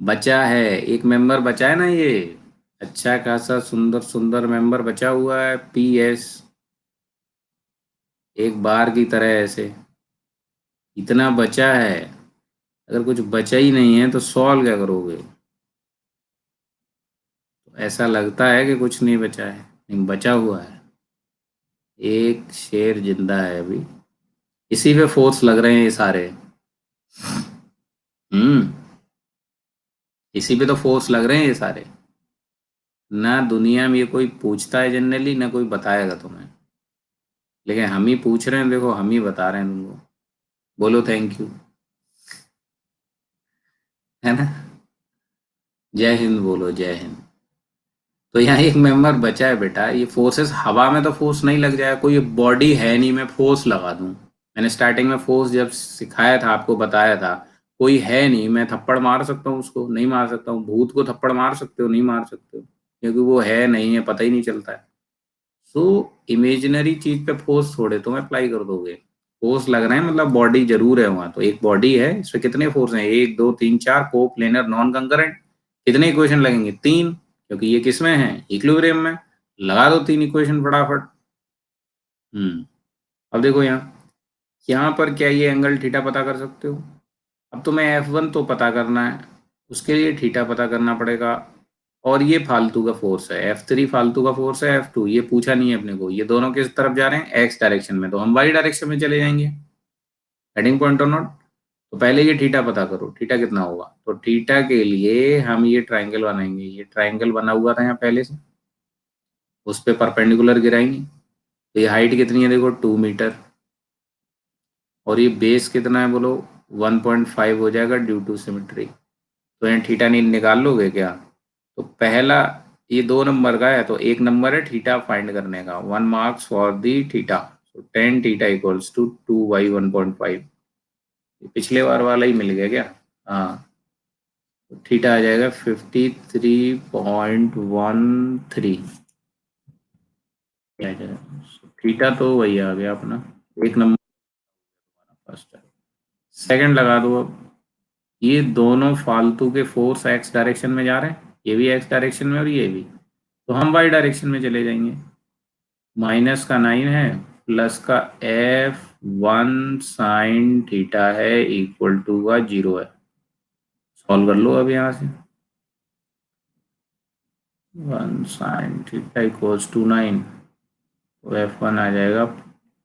बचा है, एक मेंबर बचा है ना ये, अच्छा खासा सुंदर सुंदर मेंबर बचा हुआ है, PS। एक बार की तरह ऐसे इतना बचा है। अगर कुछ बचा ही नहीं है तो सॉल्व क्या करोगे? तो ऐसा लगता है कि कुछ नहीं बचा है, नहीं बचा हुआ है। एक शेर जिंदा है अभी, इसी पे फोर्स लग रहे हैं ये सारे। हम्म, इसी पे तो फोर्स लग रहे हैं ये सारे। ना दुनिया में ये कोई पूछता है जनरली, ना कोई बताएगा तुम्हें, लेकिन हम ही पूछ रहे हैं, देखो हम ही बता रहे हैं तुमको। बोलो थैंक यू, है ना। जय हिंद बोलो, जय हिंद। तो यहाँ एक मेंबर बचा है बेटा, ये फोर्सेस हवा में तो फोर्स नहीं लग जाएगा, कोई बॉडी है नहीं मैं फोर्स लगा दूं। मैंने स्टार्टिंग में फोर्स जब सिखाया था, आपको बताया था, कोई है नहीं, मैं थप्पड़ मार सकता हूँ उसको? नहीं मार सकता हूँ। भूत को थप्पड़ मार सकते हो? नहीं मार सकते हो, क्योंकि वो है नहीं है, पता ही नहीं चलता है। सो इमेजिनरी चीज पे फोर्स थोड़े तुम अप्लाई कर दोगे। फोर्स लग रहे हैं मतलब बॉडी जरूर है वहां, तो एक बॉडी है, इस पे कितने फोर्स हैं, एक दो तीन चार, को प्लेनर नॉन कंकरेंट। कितने इक्वेशन लगेंगे, तीन, क्योंकि ये किसमें है, इक्विलिब्रियम में। लगा दो तीन इक्वेशन फटाफट। हम्म। अब देखो यहाँ, यहाँ पर क्या ये एंगल थीटा पता कर सकते हो? अब तुम्हें F1 तो पता करना है, उसके लिए थीटा पता करना पड़ेगा। और ये फालतू का फोर्स है, F3 फालतू का फोर्स है, F2 ये पूछा नहीं है अपने को। ये दोनों किस तरफ जा रहे हैं, एक्स डायरेक्शन में, तो हम वाई डायरेक्शन में चले जाएंगे। हेडिंग पॉइंट और नॉट। तो पहले ये थीटा पता करो, थीटा कितना होगा। तो थीटा के लिए हम ये ट्राइंगल बनाएंगे, ये ट्राइंगल बना हुआ था यहाँ पहले से, उस पर परपेंडिकुलर गिराएंगे। तो ये हाइट कितनी है, देखो 2 मीटर। और ये बेस कितना है बोलो, 1.5 हो जाएगा ड्यू टू सिमेट्री। तो यहाँ थीटा नहीं निकाल लोगे क्या? तो पहला, ये 2 नंबर का है, तो एक नंबर है थीटा फाइंड करने का, 1 मार्क्स फॉर दी थीटा। तो 10 थीटा इक्वल्स टू 2 बाई 1.5। पिछले बार वाला ही मिल गया क्या? हाँ, तो थीटा आ जाएगा 53.13 आ जाएगा। थीटा तो वही आ गया अपना, एक नंबर फर्स्ट है। सेकंड लगा दो अब। ये दोनों फालतू के फोर्स एक्स डायरेक्शन में जा रहे हैं, ये भी एक्स डायरेक्शन में और ये भी, तो हम वाई डायरेक्शन में चले जाएंगे। माइनस का 9 है, प्लस का F1 साइन थीटा है इक्वल टू का 0 है। सॉल्व कर लो अब यहाँ से। 1 साइन थीटा इक्वल्स टू 9, तो F1 आ जाएगा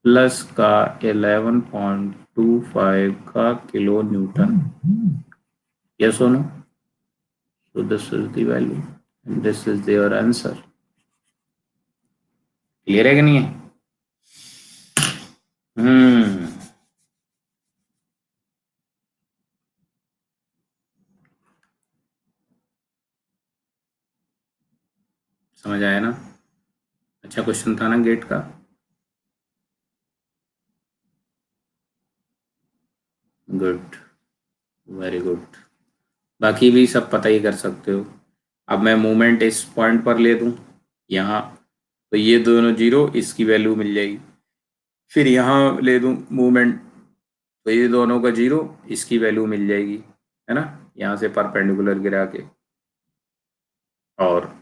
प्लस का 11.25 का किलो न्यूटन। यस और no? So this is the value and this is their answer. Clear है कि नहीं है? हम्म। समझ आया ना? अच्छा क्वेश्चन था ना गेट का। Good, very good. बाकी भी सब पता ही कर सकते हो। अब मैं मूवमेंट इस पॉइंट पर ले दूं यहाँ, तो ये दोनों जीरो, इसकी वैल्यू मिल जाएगी। फिर यहाँ ले दूं मूवमेंट, तो ये दोनों का जीरो, इसकी वैल्यू मिल जाएगी, है ना, यहाँ से परपेंडिकुलर गिरा के। और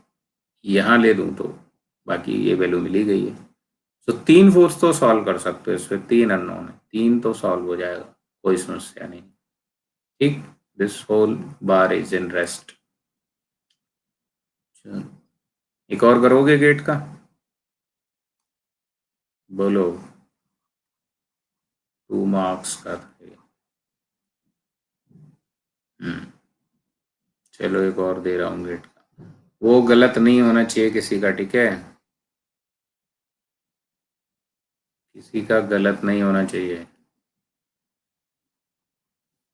यहाँ ले दूं तो बाकी ये वैल्यू मिल ही गई है। तो तीन फोर्स तो सॉल्व कर सकते हो इसमें, तीन अननोन है, तीन तो सॉल्व हो जाएगा, कोई समस्या नहीं। ठीक, this whole bar is in rest. एक और करोगे गेट का? बोलो। 2 मार्क्स का था ये। हम्म, चलो एक और दे रहा हूँ गेट का। वो गलत नहीं होना चाहिए किसी का, ठीक है? किसी का गलत नहीं होना चाहिए।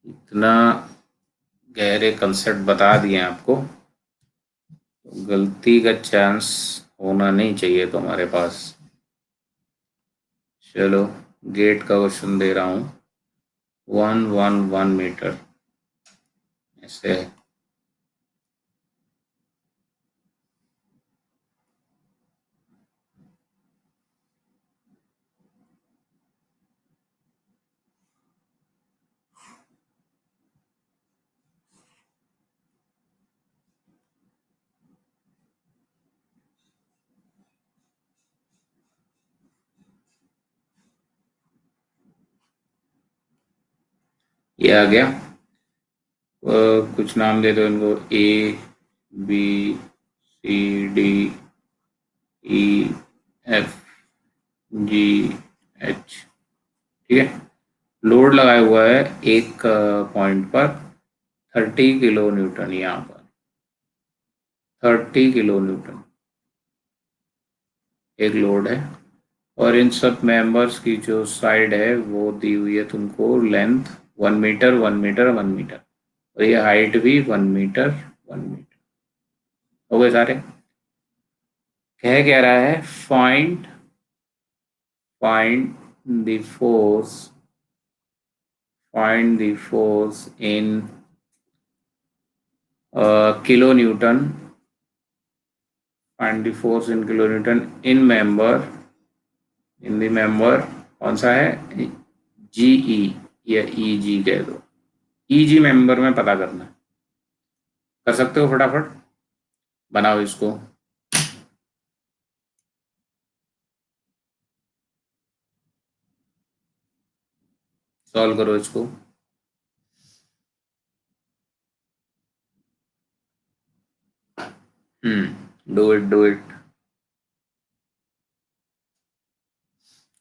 इतना गहरे कंसेप्ट बता दिए आपको, तो गलती का चांस होना नहीं चाहिए तुम्हारे पास। चलो, गेट का क्वेश्चन दे रहा हूँ। 111 मीटर ऐसे है। ये आ गया। कुछ नाम दे दो इनको, A B C D E F G H। ठीक है, लोड लगाया हुआ है एक पॉइंट पर 30 किलो न्यूटन, यहाँ पर 30 किलो न्यूटन एक लोड है। और इन सब मेंबर्स की जो साइड है वो दी हुई है तुमको, लेंथ 1 मीटर 1 मीटर 1 मीटर, और ये हाइट भी 1 मीटर 1 मीटर। हो गए सारे? कह रहा है find the force in kilo Newton, find the force in kilo Newton in the member. कौन सा है? जीई या ईजी कह दो, ईजी मेंबर में पता करना है। कर सकते हो फटाफट, बनाओ इसको। सॉल्व करो इसको। Do it.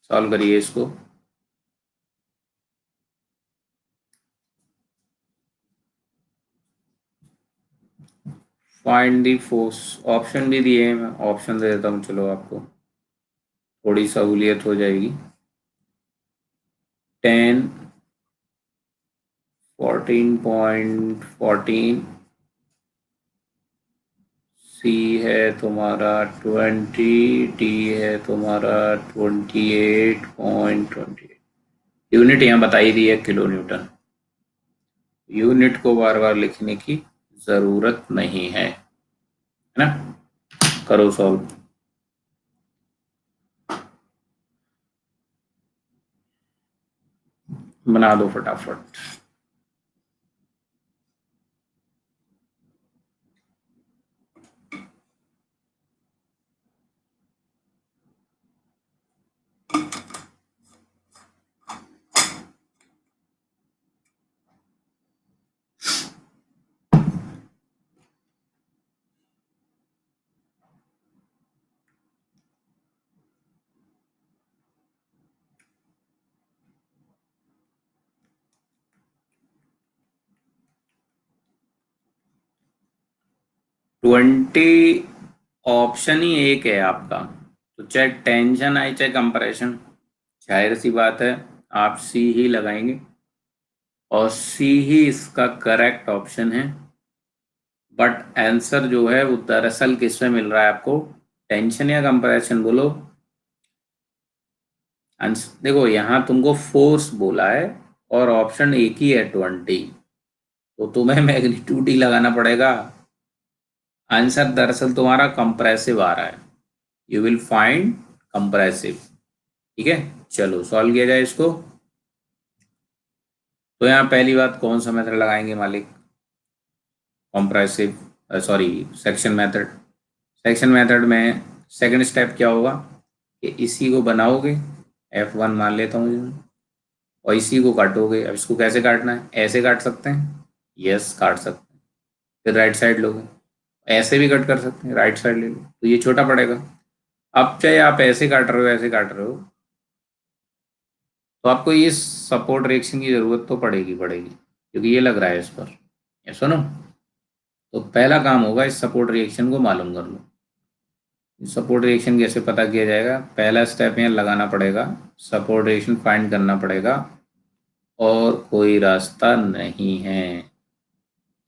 सॉल्व करिए इसको। फाइंड दी फोर्स, ऑप्शन भी दिए हैं, मैं ऑप्शन दे देता हूँ, चलो आपको थोड़ी सहूलियत हो जाएगी। 10, 14.14, सी है तुम्हारा 20, डी है तुम्हारा 28.28। यूनिट यहाँ बताई दी है किलो न्यूटन। यूनिट को बार बार लिखने की जरूरत नहीं है ना। करो सॉल्व। बना दो फटाफट। ट्वेंटी ऑप्शन ही एक है आपका, तो चाहे टेंशन आए चाहे कंप्रेशन, जाहिर सी बात है आप सी ही लगाएंगे, और सी ही इसका करेक्ट ऑप्शन है। बट आंसर जो है वो दरअसल किस में मिल रहा है आपको, टेंशन या कंप्रेशन बोलो। देखो यहाँ तुमको फोर्स बोला है और ऑप्शन एक ही है 20, तो तुम्हें मैग्नीट्यूड ही लगाना पड़ेगा। आंसर दरअसल तुम्हारा कंप्रेसिव आ रहा है, यू विल फाइंड कंप्रेसिव। ठीक है, चलो सॉल्व किया जाए इसको। तो यहाँ पहली बात कौन सा मेथड लगाएंगे मालिक, compressive sorry section method. Section method में सेकंड स्टेप क्या होगा कि इसी को बनाओगे, F1 मान लेता हूँ मैं, और इसी को काटोगे। अब इसको कैसे काटना है, ऐसे काट सकते हैं, यस काट सकते हैं। फिर राइट साइड लोगे, ऐसे भी कट कर सकते हैं, राइट साइड ले लो तो ये छोटा पड़ेगा। अब चाहे आप ऐसे काट रहे हो ऐसे काट रहे हो, तो आपको ये सपोर्ट रिएक्शन की जरूरत तो पड़ेगी पड़ेगी, क्योंकि ये लग रहा है इस पर। ये सुनो, तो पहला काम होगा इस सपोर्ट रिएक्शन को मालूम कर लो। सपोर्ट रिएक्शन कैसे पता किया जाएगा, पहला स्टेप यहाँ लगाना पड़ेगा, सपोर्ट रिएक्शन फाइंड करना पड़ेगा, और कोई रास्ता नहीं है।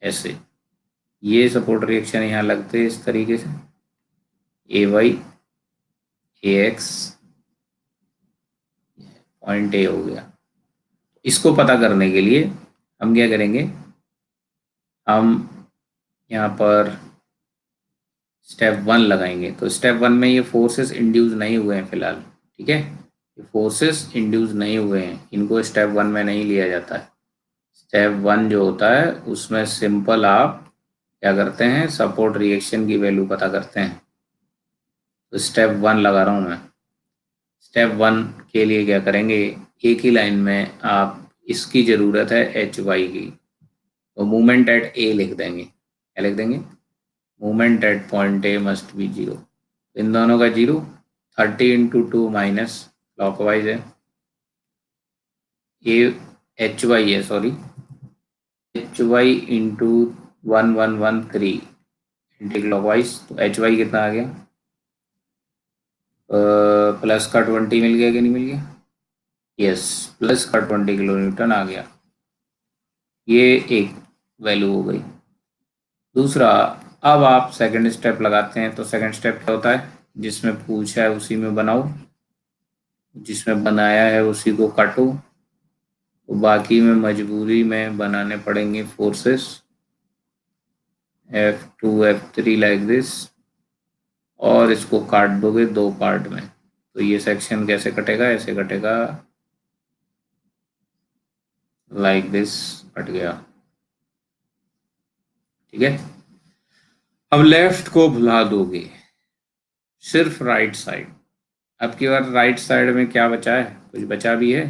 ऐसे ये सपोर्ट रिएक्शन यहाँ लगते हैं इस तरीके से, A Y A X, point A हो गया। इसको पता करने के लिए हम क्या करेंगे, हम यहाँ पर स्टेप 1 लगाएंगे। तो स्टेप 1 में ये फोर्सेस इंड्यूस नहीं हुए हैं फिलहाल, ठीक है, ये फोर्सेस इंड्यूस नहीं हुए हैं, इनको स्टेप 1 में नहीं लिया जाता है। स्टेप 1 जो होता है उसमें सिंपल आप क्या करते हैं, सपोर्ट रिएक्शन की वैल्यू पता करते हैं। तो स्टेप 1 लगा रहा हूँ मैं। स्टेप 1 के लिए क्या करेंगे, एक ही लाइन में आप, इसकी ज़रूरत है एच वाई की, तो मूवमेंट एट ए लिख देंगे। क्या लिख देंगे, movement at point A must be zero. इन दोनों का जीरो, 30 × 2 माइनस क्लॉकवाइज है, ए एच वाई है sorry, H Y into 1113 anticlockwise. तो एच वाई कितना आ गया, प्लस का 20 मिल गया कि नहीं मिल गया, यस, प्लस का 20 kN आ गया। ये एक वैल्यू हो गई। दूसरा, अब आप सेकंड स्टेप लगाते हैं, तो सेकंड स्टेप क्या होता है, जिसमें पूछा है उसी में बनाओ, जिसमें बनाया है उसी को काटो, तो बाकी में मजबूरी में बनाने पड़ेंगे forces F2 F3 like this, और इसको काट दोगे दो पार्ट में। तो ये सेक्शन कैसे कटेगा, ऐसे कटेगा, लाइक दिस कट गया। ठीक है, अब लेफ्ट को भुला दोगे, सिर्फ राइट साइड। अब की बार राइट साइड में क्या बचा है, कुछ बचा भी है,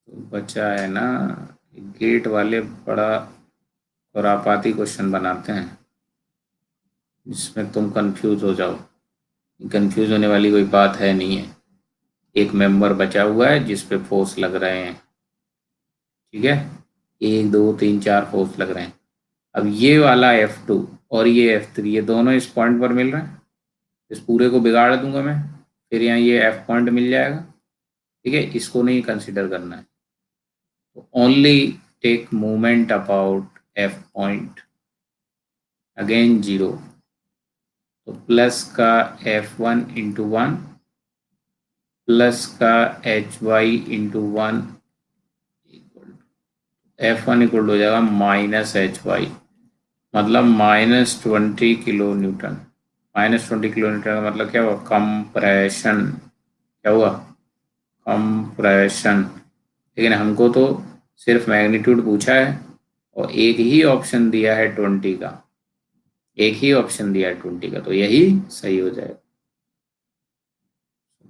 तो बचा है ना, गेट वाले बड़ा खुरापाती क्वेश्चन बनाते हैं जिसमें तुम कंफ्यूज हो जाओ। कंफ्यूज होने वाली कोई बात है नहीं है, एक मेंबर बचा हुआ है जिस पे फोर्स लग रहे हैं। ठीक है, एक दो तीन चार फोर्स लग रहे हैं। अब ये वाला F2 और ये F3, ये दोनों इस पॉइंट पर मिल रहे हैं, इस पूरे को बिगाड़ दूंगा मैं, फिर यहाँ ये F पॉइंट मिल जाएगा। ठीक है, इसको नहीं कंसिडर करना है, तो only take movement about F point, again zero, तो प्लस का F1 × 1 प्लस का HY × 1 F1 इक्वल हो जाएगा -HY, मतलब -20 किलो न्यूटन। -20 किलो न्यूटन का मतलब क्या हुआ? कंप्रेशन। क्या हुआ? कंप्रेशन। लेकिन हमको तो सिर्फ मैग्नीट्यूड पूछा है और एक ही ऑप्शन दिया है 20 का। एक ही ऑप्शन दिया है 20 का, तो यही सही हो जाएगा।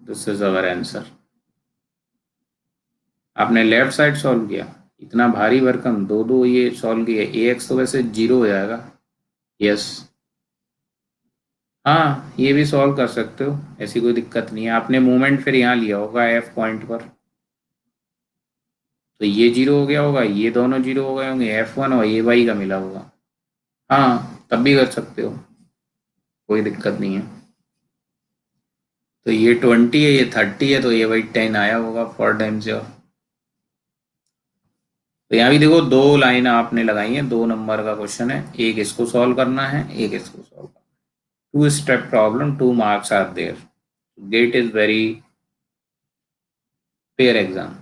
This is our answer. आपने लेफ्ट साइड सॉल्व किया, इतना भारी भरकम दो दो ये सॉल्व किए। ए एक्स तो वैसे जीरो हो जाएगा। यस। हाँ, ये भी सॉल्व कर सकते हो, ऐसी कोई दिक्कत नहीं है। आपने मूवमेंट फिर यहाँ लिया होगा एफ पॉइंट पर, तो ये जीरो हो गया होगा, ये दोनों जीरो हो गए होंगे, F1 और ए वाई का मिला होगा। हाँ, तब भी कर सकते हो, कोई दिक्कत नहीं है। तो ये 20 है, ये 30 है, तो ये भाई 10 आया होगा 4 टाइम से। तो यहाँ भी देखो, दो लाइन आपने लगाई है, 2 नंबर का क्वेश्चन है, एक इसको सॉल्व करना है, एक इसको सॉल्व करना है। 2 step problem, 2 marks are there. GATE is very fair exam.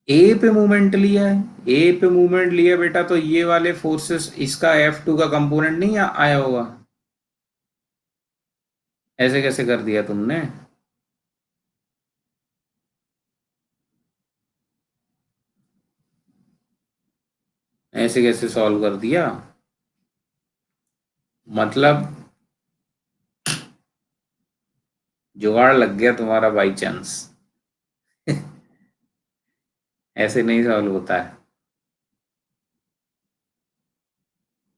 A पे मूवमेंट लिया है, ए पे मूवमेंट लिया बेटा, तो ये वाले फोर्सेस, इसका F2 का कंपोनेंट नहीं आया होगा। ऐसे कैसे कर दिया तुमने? ऐसे कैसे सॉल्व कर दिया? मतलब जुगाड़ लग गया तुम्हारा बाई चांस। ऐसे नहीं सॉल्व होता है।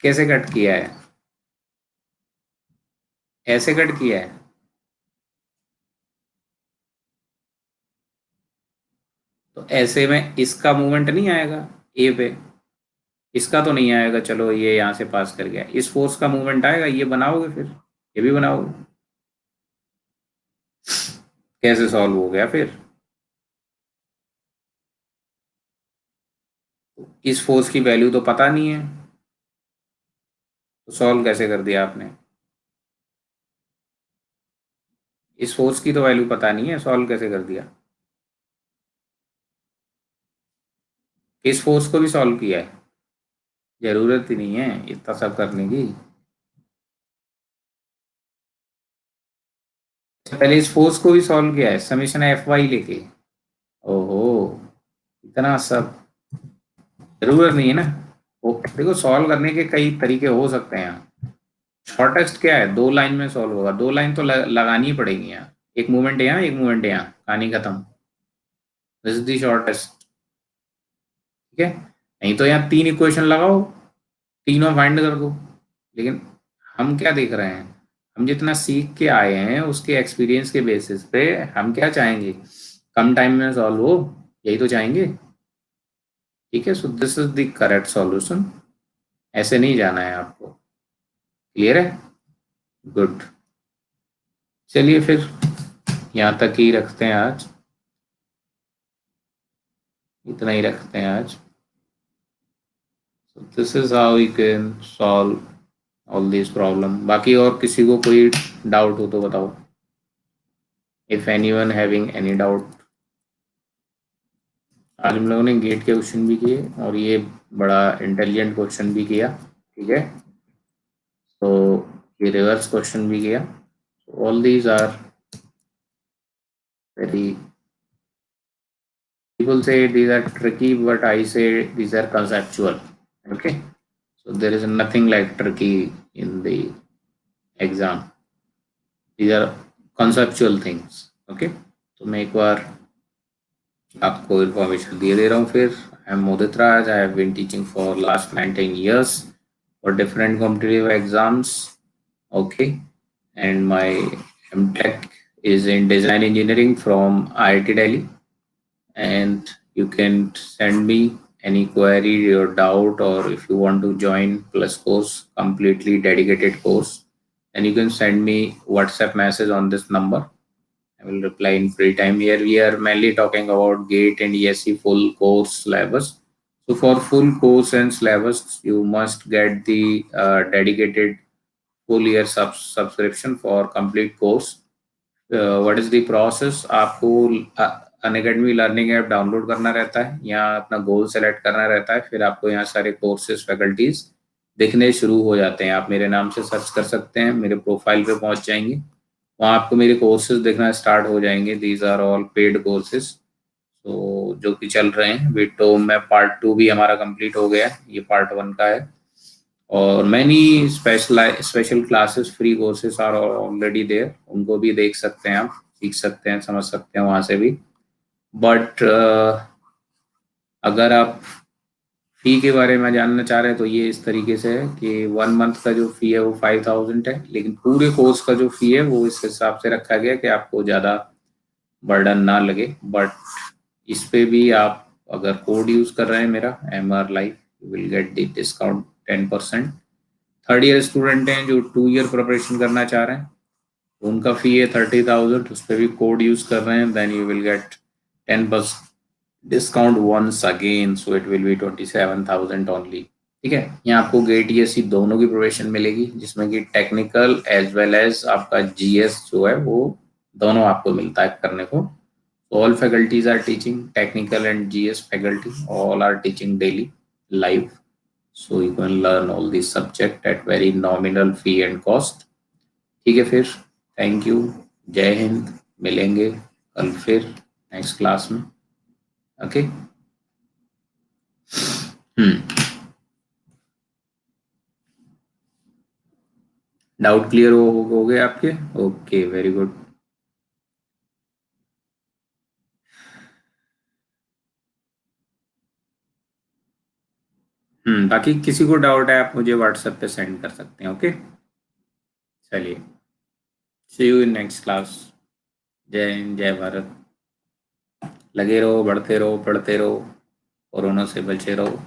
कैसे कट किया है? ऐसे कट किया है? तो ऐसे में इसका मूवमेंट नहीं आएगा ए पे, इसका तो नहीं आएगा। चलो, ये यहाँ से पास कर गया, इस फोर्स का मूवमेंट आएगा, ये बनाओगे फिर, ये भी बनाओगे। कैसे सॉल्व हो गया फिर? इस फोर्स की वैल्यू तो पता नहीं है, तो सॉल्व कैसे कर दिया आपने? इस फोर्स की तो वैल्यू पता नहीं है, सॉल्व कैसे कर दिया? इस फोर्स को भी सॉल्व किया है? जरूरत ही नहीं है इतना सब करने की। पहले इस फोर्स को भी सॉल्व किया है, समीशन Fy लेके। ओहो, इतना सब जरूरत नहीं है ना। देखो, सॉल्व करने के कई तरीके हो सकते हैं यहाँ। शॉर्टेस्ट क्या है? 2 लाइन में सॉल्व होगा, 2 लाइन तो लगानी ही पड़ेगी यहाँ। एक मूवमेंट यहाँ, एक मूवमेंट यहाँ, कहानी खत्म। This is the shortest. ठीक है, नहीं तो यहाँ 3 इक्वेशन लगाओ, तीनों फाइंड कर दो। लेकिन हम क्या देख रहे हैं? हम जितना सीख के आए हैं उसके एक्सपीरियंस के बेसिस पे हम क्या चाहेंगे? कम टाइम में सॉल्व हो, यही तो चाहेंगे। ठीक है, so this is the correct solution. ऐसे नहीं जाना है आपको। क्लियर है? गुड। चलिए फिर यहाँ तक ही रखते हैं आज, इतना ही रखते हैं आज। This is how we can solve all this problem. बाकी और किसी को कोई डाउट हो तो बताओ, if anyone having any doubt. आज हम लोगों ने गेट के क्वेश्चन भी किए और ये बड़ा इंटेलिजेंट क्वेश्चन भी किया। ठीक है, तो ये रिवर्स क्वेश्चन भी किया। All these are very, people say these are tricky, but I say these are conceptual. Okay, so there is nothing like tricky in the exam. These are conceptual things. Okay, तो मैं एक बार आपको information दिए दे रहा हूँ फिर। I am Modit Raj, I have been teaching for last 19 years for different competitive exams. Okay, and my MTech is in design engineering from IIT Delhi. And you can send me any query or doubt, or if you want to join plus course, completely dedicated course, then you can send me WhatsApp message on this number. I will reply in free time. Here we are mainly talking about GATE and ESE full course syllabus. So for full course and syllabus, you must get the dedicated full year subscription for complete course. What is the process? आपको Unacademy learning app download करना रहता है, यहाँ अपना goal select करना रहता है, फिर आपको यहाँ सारे कोर्सेज फैकल्टीज दिखने शुरू हो जाते हैं। आप मेरे नाम से सर्च कर सकते हैं, मेरे प्रोफाइल पे पहुंच जाएंगे, वहाँ आपको मेरे कोर्सेज दिखना स्टार्ट हो जाएंगे। These are all paid courses, तो जो कि चल रहे हैं। विटो में पार्ट 2 भी हमारा कंप्लीट हो गया है, ये पार्ट 1 का है। और many special classes, free courses are already there, उनको भी देख सकते हैं, आप सीख सकते हैं, समझ सकते हैं वहाँ से भी। बट अगर आप फी के बारे में जानना चाह रहे हैं तो ये इस तरीके से है कि 1 मंथ का जो फी है वो 5,000 है, लेकिन पूरे कोर्स का जो फी है वो इस हिसाब से रखा गया कि आपको ज़्यादा बर्डन ना लगे। बट इस पे भी आप अगर कोड यूज़ कर रहे हैं मेरा MR life, you will get the discount 10%। Third year student हैं जो 2 ईयर प्रिपरेशन करना चाह रहे हैं, तो उनका फी है 30,000, उस पर भी कोड यूज़ कर रहे हैं, then you will get 10% discount once again, so it will be 27,000 only. ठीक है, यहाँ आपको गेट GSC दोनों की प्रोविजन मिलेगी, जिसमें कि टेक्निकल एज वेल एज आपका GS जो है वो दोनों आपको मिलता है करने को। All faculties are teaching, technical and GS faculty all are teaching daily live, so you can learn all these subject at very nominal fee and cost। ठीक है, फिर थैंक यू, जय हिंद, मिलेंगे कल फिर नेक्स्ट क्लास में। ओके। डाउट क्लियर हो गए आपके? Okay, very good. बाकी किसी को डाउट है आप मुझे व्हाट्सएप पे सेंड कर सकते हैं। ओके, चलिए, सी यू इन नेक्स्ट क्लास। जय हिंद, जय भारत। लगे रहो, बढ़ते रहो, पढ़ते रहो, कोरोना से बचे रहो।